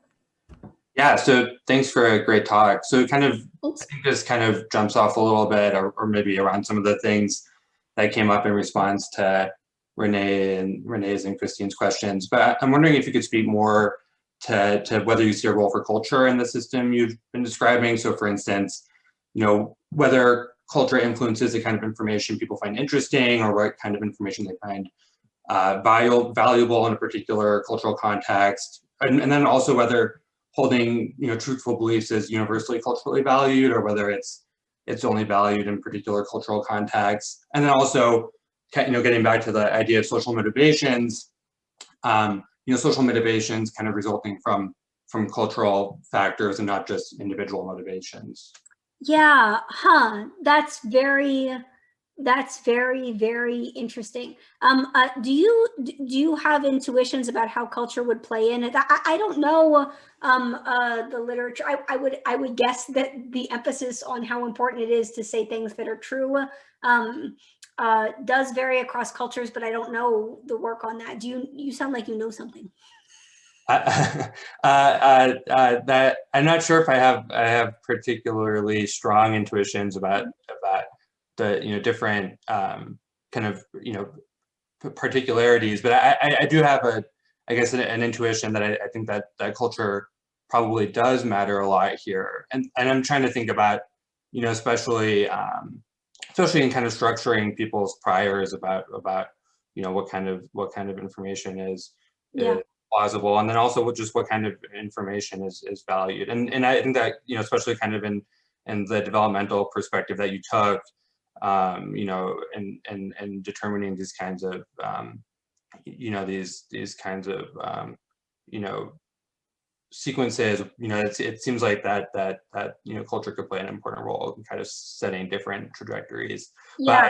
Yeah, so thanks for a great talk. So it kind of, Oops. I think this kind of jumps off a little bit, or maybe around some of the things that came up in response to Renee's and Christine's questions. But I'm wondering if you could speak more to whether you see a role for culture in the system you've been describing. So for instance, whether culture influences the kind of information people find interesting, or what kind of information they find valuable in a particular cultural context. And then also whether holding truthful beliefs is universally culturally valued, or whether it's only valued in particular cultural contexts. And then also getting back to the idea of social motivations, social motivations kind of resulting from cultural factors and not just individual motivations. Yeah, that's very, very interesting. Do you have intuitions about how culture would play in it? I don't know the literature. I would guess that the emphasis on how important it is to say things that are true does vary across cultures, but I don't know the work on that. You sound like you know something. That I'm not sure if I have particularly strong intuitions about the different kind of particularities, but I do have I guess an intuition that I think that culture probably does matter a lot here, and I'm trying to think about especially in kind of structuring people's priors about what kind of information is plausible, and then also what kind of information is valued, and I think that especially kind of in the developmental perspective that you took, and determining these kinds of these kinds of sequences, it seems like that culture could play an important role in kind of setting different trajectories. Yeah.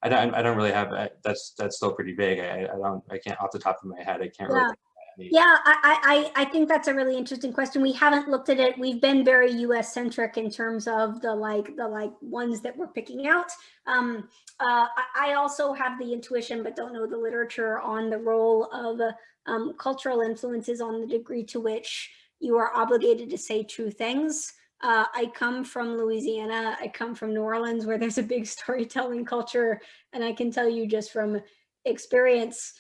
But I don't really have that's still pretty vague. I can't off the top of my head. I can't really. Yeah, I think that's a really interesting question. We haven't looked at it. We've been very US centric in terms of the ones that we're picking out. I also have the intuition, but don't know the literature on the role of cultural influences on the degree to which you are obligated to say true things. I come from Louisiana. I come from New Orleans, where there's a big storytelling culture, and I can tell you just from experience,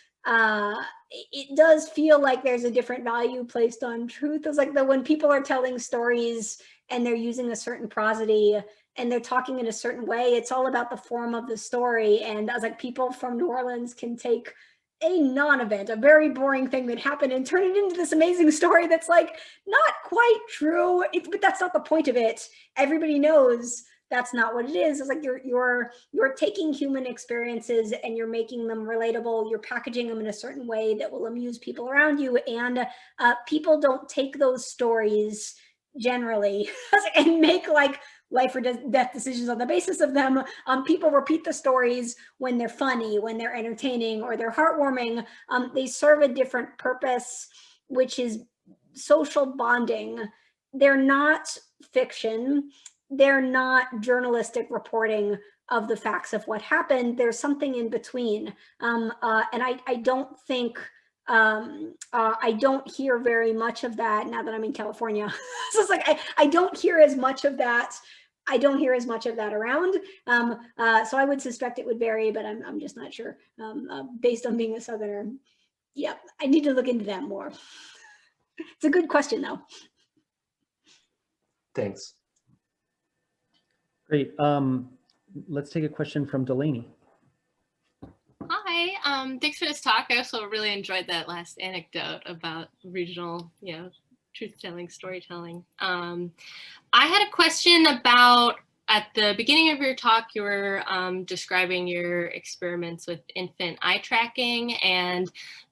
it does feel like there's a different value placed on truth. It's like when people are telling stories and they're using a certain prosody and they're talking in a certain way, it's all about the form of the story. And I was like, people from New Orleans can take a non-event, a very boring thing that happened, and turn it into this amazing story that's like not quite true. But that's not the point of it. Everybody knows that's not what it is. It's like you're taking human experiences and you're making them relatable. You're packaging them in a certain way that will amuse people around you. And people don't take those stories generally and make like life or death decisions on the basis of them. People repeat the stories when they're funny, when they're entertaining, or they're heartwarming. They serve a different purpose, which is social bonding. They're not fiction. They're not journalistic reporting of the facts of what happened. There's something in between. And I don't think, I don't hear very much of that now that I'm in California. So it's like, I don't hear as much of that. I don't hear as much of that around. So I would suspect it would vary, but I'm just not sure based on being a Southerner. Yeah, I need to look into that more. It's a good question though. Thanks. Great. Let's take a question from Delaney. Hi, thanks for this talk. I also really enjoyed that last anecdote about regional, truth-telling, storytelling. I had a question about, at the beginning of your talk, you were describing your experiments with infant eye tracking and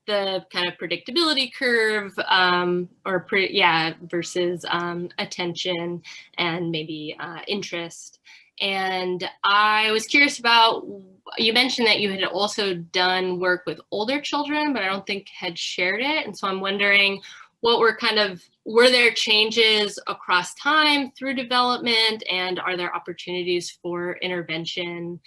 the kind of predictability curve, versus attention and maybe interest. And I was curious about, you mentioned that you had also done work with older children, but I don't think had shared it. And so I'm wondering, what were there changes across time through development, and are there opportunities for intervention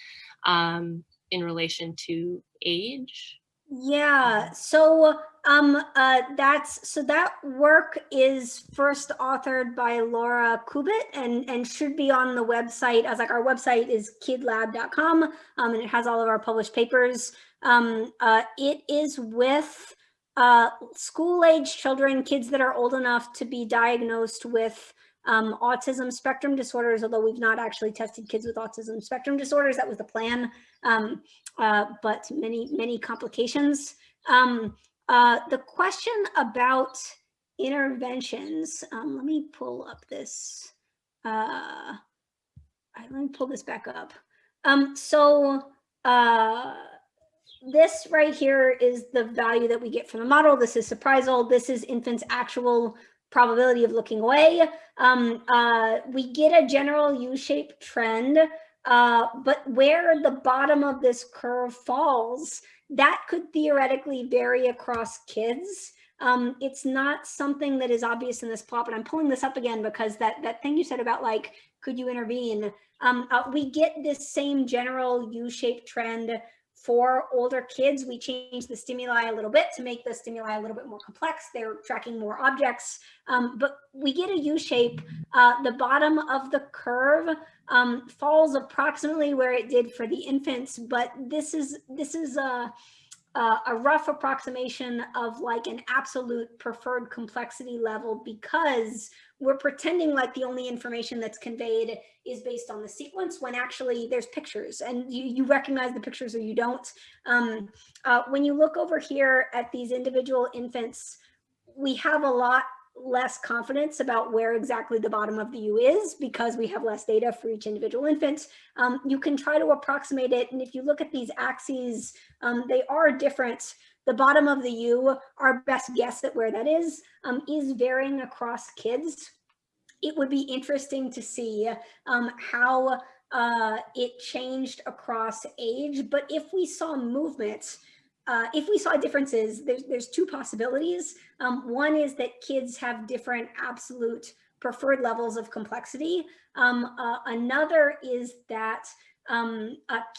in relation to age? Yeah, so that work is first authored by Laura Kubit and should be on the website. As like, our website is kidlab.com, and it has all of our published papers. It is with school-age children, kids that are old enough to be diagnosed with autism spectrum disorders, although we've not actually tested kids with autism spectrum disorders. That was the plan, but many complications. The question about interventions, let me pull up this. Let me pull this back up. This right here is the value that we get from the model. This is surprisal. This is infants' actual probability of looking away. We get a general U-shaped trend, but where the bottom of this curve falls, that could theoretically vary across kids. It's not something that is obvious in this plot, but I'm pulling this up again because that thing you said about like, could you intervene? We get this same general U-shaped trend for older kids. We change the stimuli a little bit to make the stimuli a little bit more complex. They're tracking more objects, but we get a U-shape. The bottom of the curve falls approximately where it did for the infants, but this is a rough approximation of like an absolute preferred complexity level, because we're pretending like the only information that's conveyed is based on the sequence, when actually there's pictures and you recognize the pictures or you don't. When you look over here at these individual infants, we have a lot less confidence about where exactly the bottom of the U is because we have less data for each individual infant. You can try to approximate it, and if you look at these axes, they are different. The bottom of the U, our best guess at where that is varying across kids. It would be interesting to see how it changed across age, but if we saw movement, if we saw differences, there's two possibilities. One is that kids have different absolute preferred levels of complexity. Another is that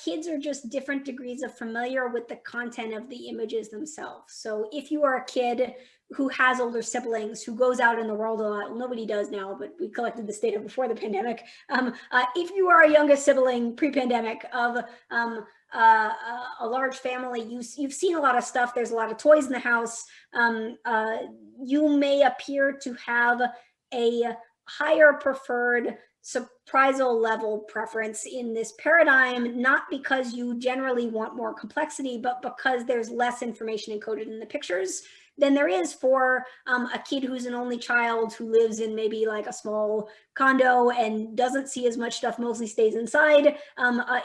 kids are just different degrees of familiar with the content of the images themselves. So if you are a kid who has older siblings, who goes out in the world a lot, well, nobody does now, but we collected this data before the pandemic. If you are a youngest sibling pre-pandemic of a large family, you've seen a lot of stuff. There's a lot of toys in the house. You may appear to have a higher preferred surprisal level preference in this paradigm, not because you generally want more complexity, but because there's less information encoded in the pictures than there is for a kid who's an only child who lives in maybe like a small condo and doesn't see as much stuff, mostly stays inside.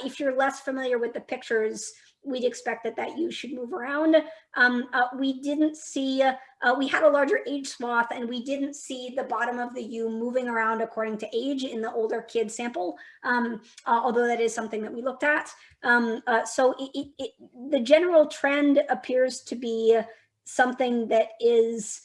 If you're less familiar with the pictures, we'd expect that U should move around. We didn't see, we had a larger age swath, and we didn't see the bottom of the U moving around according to age in the older kid sample, although that is something that we looked at. So the general trend appears to be something that is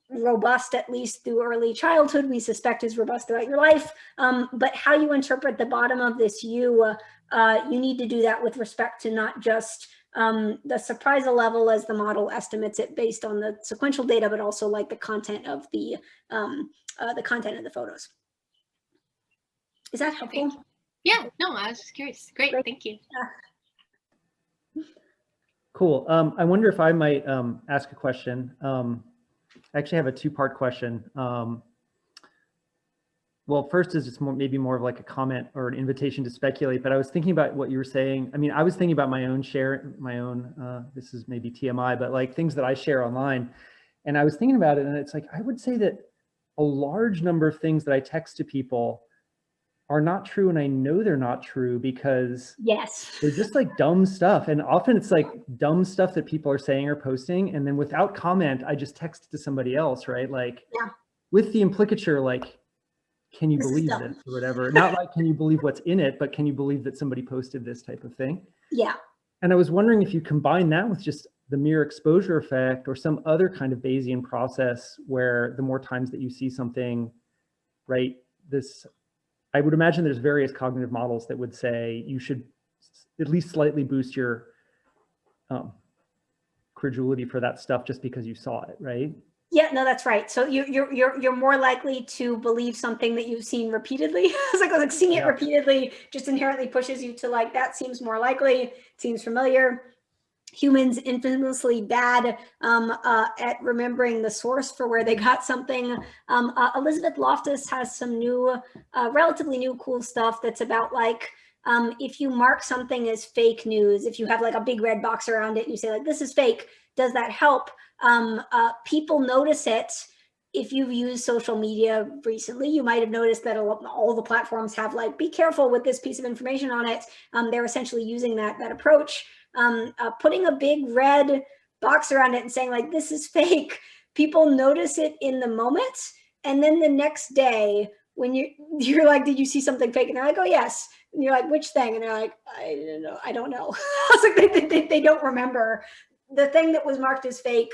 robust, at least through early childhood. We suspect is robust throughout your life. But how you interpret the bottom of this U, you need to do that with respect to not just the surprisal level as the model estimates it based on the sequential data, but also like the content of the content of the photos. Is that helpful? Yeah, no, I was just curious. Great, thank you. Cool. I wonder if I might ask a question. I actually have a two-part question. well, first is just maybe more of like a comment or an invitation to speculate, but I was thinking about what you were saying. I mean, I was thinking about my own this is maybe TMI, but like things that I share online. And I was thinking about it, and it's like, I would say that a large number of things that I text to people are not true. And I know they're not true because Yes. they're just like dumb stuff. And often it's like dumb stuff that people are saying or posting. And then without comment, I just text it to somebody else, right? Like with the implicature, like, can you believe this or whatever? Not like, can you believe what's in it, but can you believe that somebody posted this type of thing? Yeah. And I was wondering if you combine that with just the mere exposure effect or some other kind of Bayesian process where the more times that you see something, right, I would imagine there's various cognitive models that would say you should at least slightly boost your credulity for that stuff just because you saw it, right? Yeah, no, that's right. So you're more likely to believe something that you've seen repeatedly. It's like seeing it repeatedly just inherently pushes you to like, that seems more likely, seems familiar. Humans infamously bad at remembering the source for where they got something. Elizabeth Loftus has some new, relatively new cool stuff that's about like, if you mark something as fake news, if you have like a big red box around it and you say like, this is fake, does that help? People notice it. If you've used social media recently, you might have noticed that all the platforms have like, be careful with this piece of information on it. They're essentially using that approach. Putting a big red box around it and saying like, this is fake, people notice it in the moment. And then the next day when you're like, did you see something fake? And they're like, oh yes. And you're like, which thing? And they're like, I don't know. I was like, they don't remember. The thing that was marked as fake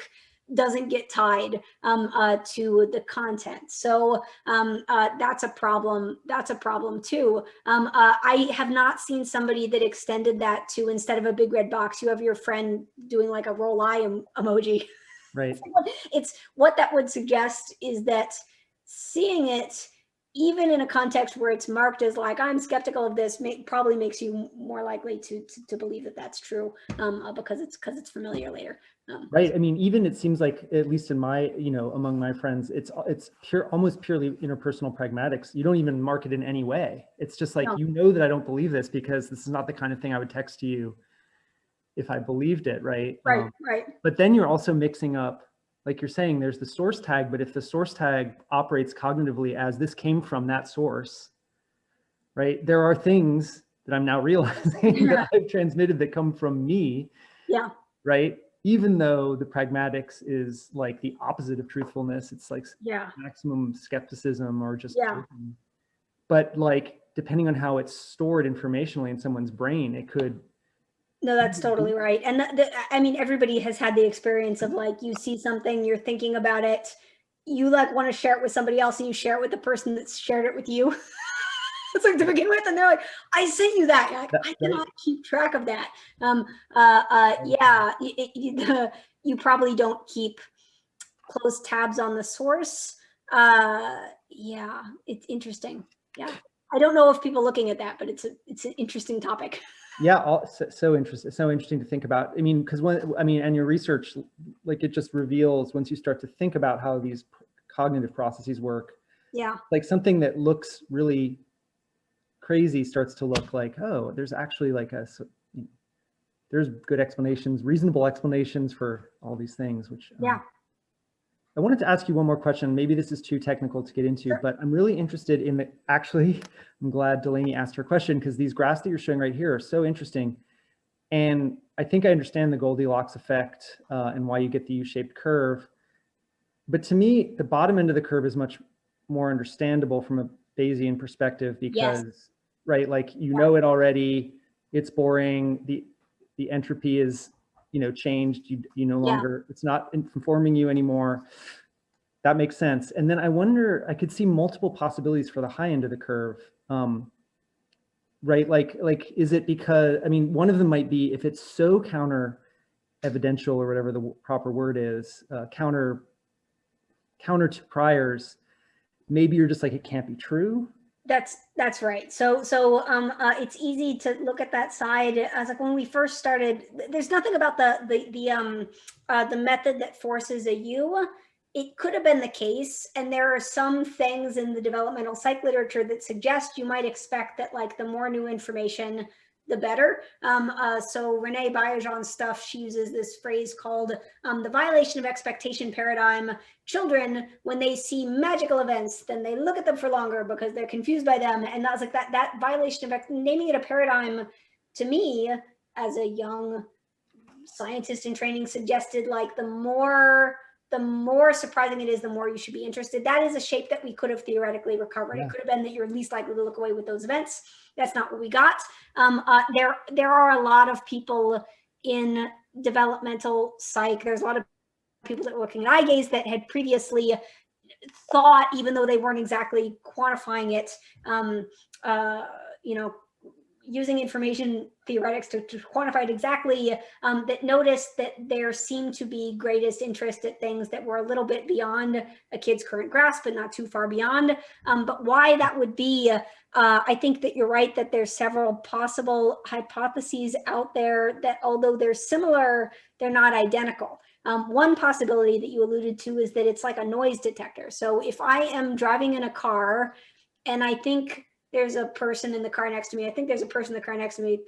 doesn't get tied to the content. So that's a problem. That's a problem too. I have not seen somebody that extended that to, instead of a big red box, you have your friend doing like a roll eye emoji. Right. It's what that would suggest is that seeing it, even in a context where it's marked as like, I'm skeptical of this, probably makes you more likely to believe that that's true because it's familiar later. Right. I mean, even it seems like, at least in my, among my friends, it's almost purely interpersonal pragmatics. You don't even mark it in any way. It's just like, no. That I don't believe this because this is not the kind of thing I would text to you if I believed it. Right. Right. But then you're also mixing up, like you're saying, there's the source tag, but if the source tag operates cognitively as this came from that source, right? There are things that I'm now realizing that I've transmitted that come from me. Yeah. Right. Even though the pragmatics is like the opposite of truthfulness, it's like maximum skepticism or just, but like, depending on how it's stored informationally in someone's brain, it could. No, that's totally right. And I mean, everybody has had the experience of like, you see something, you're thinking about it, you like want to share it with somebody else and you share it with the person that's shared it with you. It's like to begin with, and they're like, I sent you that. You're like, I cannot keep track of that. You probably don't keep close tabs on the source. Yeah, it's interesting. Yeah. I don't know if people looking at that, but it's an interesting topic. Yeah, so interesting to think about. I mean, because and your research, like it just reveals once you start to think about how these cognitive processes work. Yeah. Like something that looks really crazy starts to look like, oh, there's actually like there's good explanations, reasonable explanations for all these things, which I wanted to ask you one more question. Maybe this is too technical to get into, but I'm really interested in I'm glad Delaney asked her question because these graphs that you're showing right here are so interesting. And I think I understand the Goldilocks effect and why you get the U-shaped curve. But to me, the bottom end of the curve is much more understandable from a Bayesian perspective because, right, like, know it already, it's boring, the entropy is, changed, you no longer, it's not informing you anymore. That makes sense. And then I wonder, I could see multiple possibilities for the high end of the curve. Right, like, is it because, I mean, one of them might be if it's so counter evidential or whatever the proper word is, counter to priors, maybe you're just like, it can't be true. That's right. So it's easy to look at that side. As like when we first started, there's nothing about the method that forces a U. it could have been the case. And there are some things in the developmental psych literature that suggest you might expect that like the more new information, the better. So Renee Baillargeon's stuff, she uses this phrase called the violation of expectation paradigm. Children, when they see magical events, then they look at them for longer because they're confused by them. And I was like, that violation of naming it a paradigm to me as a young scientist in training suggested like the more surprising it is, the more you should be interested. That is a shape that we could have theoretically recovered. Yeah. It could have been that you're least likely to look away with those events. That's not what we got. There are a lot of people in developmental psych. There's a lot of people that were looking at eye gaze that had previously thought, even though they weren't exactly quantifying it, using information theoretics to quantify it exactly, that noticed that there seemed to be greatest interest at things that were a little bit beyond a kid's current grasp, but not too far beyond. But why that would be, I think that you're right that there's several possible hypotheses out there that although they're similar, they're not identical. One possibility that you alluded to is that it's like a noise detector. So if I am driving in a car and I think there's a person in the car next to me, I think there's a person in the car next to me,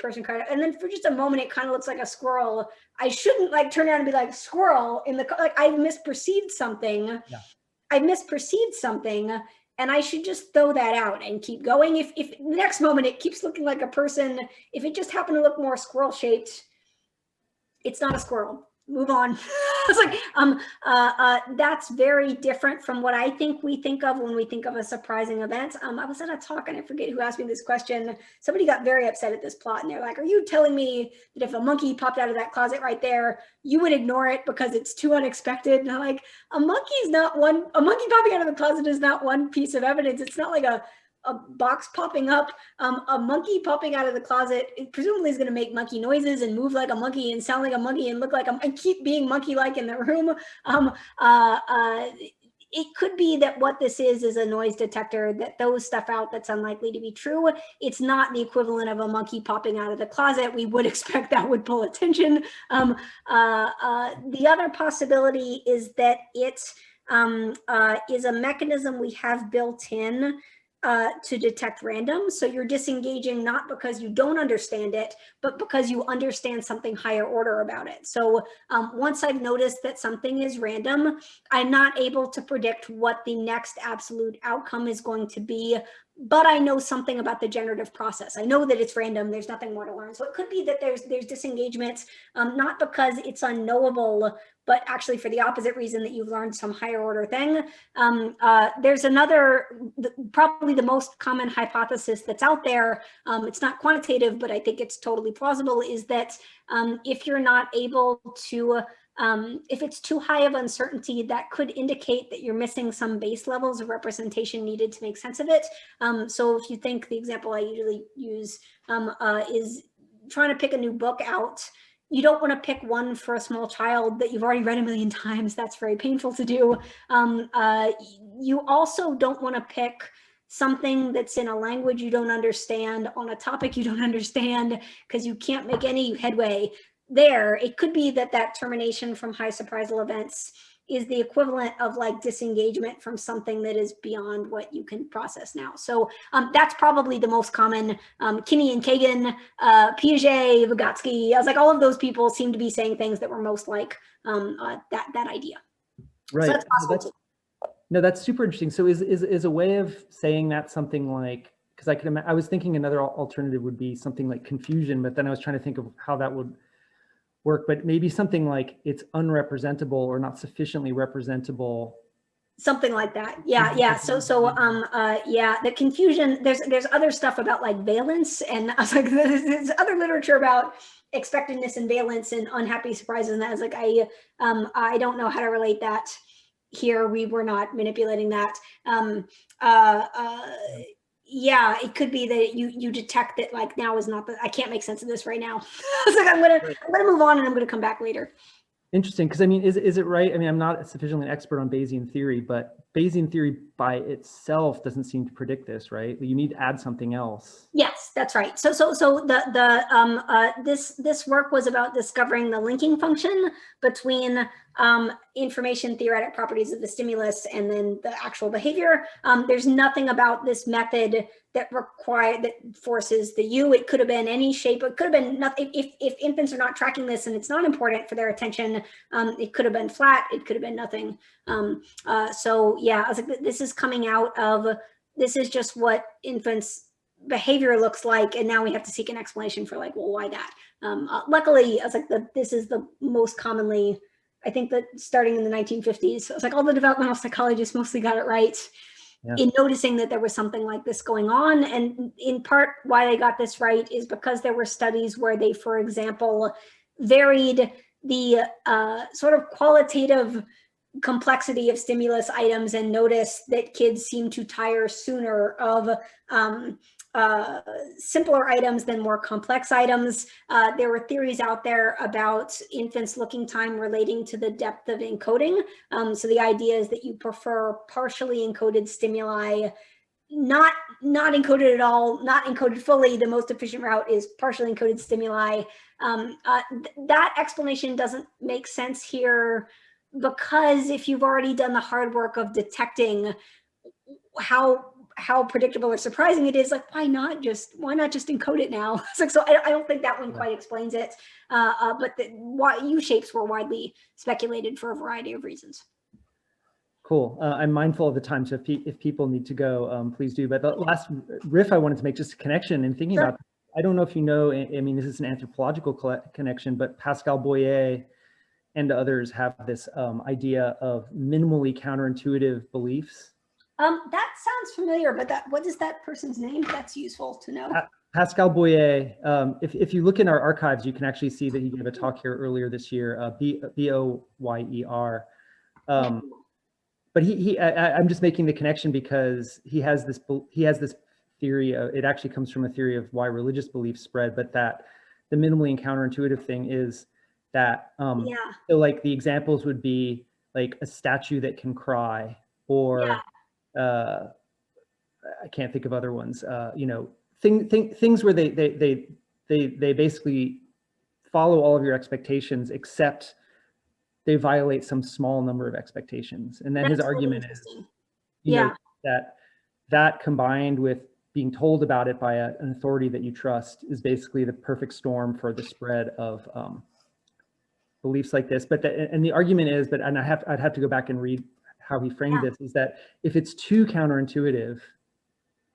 and then for just a moment, it kind of looks like a squirrel. I shouldn't like turn around and be like, squirrel in the car. Like I misperceived something. Yeah. I misperceived something, and I should just throw that out and keep going. If the next moment it keeps looking like a person, if it just happened to look more squirrel shaped, it's not a squirrel. Move on. It's like, that's very different from what I think we think of when we think of a surprising event. I was at a talk and I forget who asked me this question. Somebody got very upset at this plot and they're like, are you telling me that if a monkey popped out of that closet right there, you would ignore it because it's too unexpected? And I'm like, a monkey popping out of the closet is not one piece of evidence. It's not like a box popping up. A monkey popping out of the closet, it presumably is going to make monkey noises and move like a monkey and sound like a monkey and look like and keep being monkey-like in the room. It could be that what this is a noise detector that throws stuff out that's unlikely to be true. It's not the equivalent of a monkey popping out of the closet. We would expect that would pull attention. The other possibility is that it is a mechanism we have built in to detect random. So you're disengaging not because you don't understand it, but because you understand something higher order about it. So once I've noticed that something is random, I'm not able to predict what the next absolute outcome is going to be, but I know something about the generative process. I know that it's random. There's nothing more to learn. So it could be that there's disengagement, not because it's unknowable, but actually for the opposite reason that you've learned some higher order thing. There's another, probably the most common hypothesis that's out there. It's not quantitative, but I think it's totally plausible, is that if you're not able to, if it's too high of uncertainty, that could indicate that you're missing some base levels of representation needed to make sense of it. So if you think the example I usually use is trying to pick a new book out, you don't want to pick one for a small child that you've already read a million times. That's very painful to do. You also don't want to pick something that's in a language you don't understand, on a topic you don't understand, because you can't make any headway there. It could be that that termination from high surprisal events is the equivalent of like disengagement from something that is beyond what you can process now. So that's probably the most common. Kinney and Kagan, Piaget, Vygotsky, I was like, all of those people seem to be saying things that were most like that idea. Right. So that's possible too. No, that's super interesting. So is a way of saying that something like, because I was thinking another alternative would be something like confusion, but then I was trying to think of how that would work, but maybe something like it's unrepresentable or not sufficiently representable. Something like that. Yeah. So yeah, the confusion, there's other stuff about like valence, and I was like, there's other literature about expectedness and valence and unhappy surprises. And I was like, I don't know how to relate that here. We were not manipulating that. Yeah, it could be that you detect that like now is not I can't make sense of this right now. I was like, I'm gonna move on and I'm gonna come back later. Interesting, because I mean, is it right? I mean, I'm not sufficiently an expert on Bayesian theory, but Bayesian theory by itself doesn't seem to predict this, right? You need to add something else. Yes, that's right. So this work was about discovering the linking function between information theoretic properties of the stimulus and then the actual behavior. There's nothing about this method that forces the U. It could have been any shape. It could have been nothing. If infants are not tracking this and it's not important for their attention, it could have been flat. It could have been nothing. So yeah, I was like, this is coming out of, this is just what infants' behavior looks like, and now we have to seek an explanation for like, well, why that? Luckily, I was like, this is the most commonly, I think that starting in the 1950s, I was like, all the developmental psychologists mostly got it right in noticing that there was something like this going on. And in part, why they got this right is because there were studies where they, for example, varied the sort of qualitative complexity of stimulus items and noticed that kids seem to tire sooner of simpler items than more complex items. There were theories out there about infants' looking time relating to the depth of encoding. So the idea is that you prefer partially encoded stimuli, not encoded at all, not encoded fully. The most efficient route is partially encoded stimuli. That explanation doesn't make sense here, because if you've already done the hard work of detecting how predictable or surprising it is, like, why not just encode it now? It's like, so I don't think that one quite explains it. But the U shapes were widely speculated for a variety of reasons. Cool. I'm mindful of the time, so if people need to go, please do. But the last riff I wanted to make, just a connection and thinking about, I don't know if you know, I mean, this is an anthropological connection, but Pascal Boyer and others have this idea of minimally counterintuitive beliefs. That sounds familiar, but what is that person's name? That's useful to know. Pascal Boyer. If you look in our archives, you can actually see that he gave a talk here earlier this year. Boyer. But I'm just making the connection because he has this theory. It actually comes from a theory of why religious beliefs spread, but that the minimally counterintuitive thing is that so like the examples would be like a statue that can cry, or I can't think of other ones. You know, things where they basically follow all of your expectations, except they violate some small number of expectations. And then his argument is, you know, that combined with being told about it by an authority that you trust is basically the perfect storm for the spread of beliefs like this. But and the argument is, and I'd have to go back and read how he framed this, is that if it's too counterintuitive,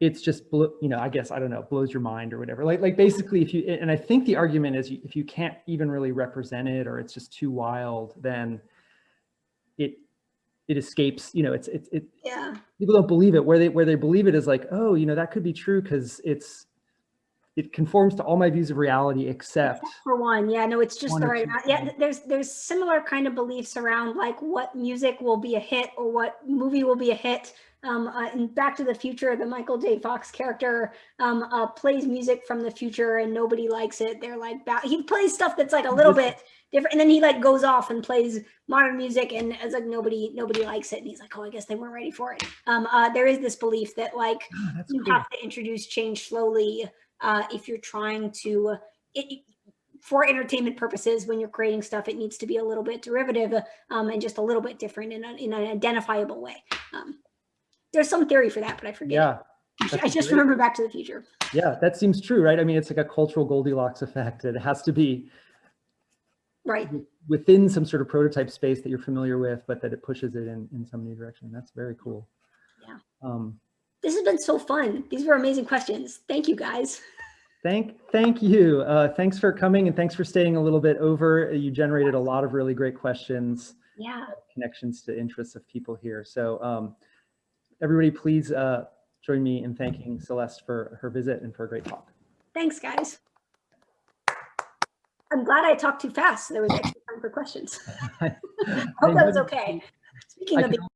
it's just, you know, I guess, I don't know, blows your mind or whatever. Like basically, if you, and I think the argument is, if you can't even really represent it, or it's just too wild, then it escapes, you know, people don't believe it. Where they believe it is like, oh, you know, that could be true because it conforms to all my views of reality except for one. Yeah, no, it's just the right amount. Yeah, there's similar kind of beliefs around like what music will be a hit or what movie will be a hit. In Back to the Future, the Michael J. Fox character plays music from the future and nobody likes it. They're like, he plays stuff that's like a little bit different, and then he like goes off and plays modern music, and it's like nobody likes it, and he's like, oh, I guess they weren't ready for it. There is this belief that like you have to introduce change slowly if you're trying to for entertainment purposes. When you're creating stuff, it needs to be a little bit derivative and just a little bit different in an identifiable way. There's some theory for that, but I forget. Yeah, I just remember Back to the Future. Yeah, that seems true, right? I mean, it's like a cultural Goldilocks effect. It has to be right within some sort of prototype space that you're familiar with, but that it pushes it in some new direction. That's very cool. Yeah. This has been so fun. These were amazing questions. Thank you, guys. Thank you. Thanks for coming, and thanks for staying a little bit over. You generated a lot of really great questions. Yeah. Connections to interests of people here. So everybody, please join me in thanking Celeste for her visit and for a great talk. Thanks, guys. I'm glad I talked too fast, so there was extra time for questions. I hope that was okay. Speaking of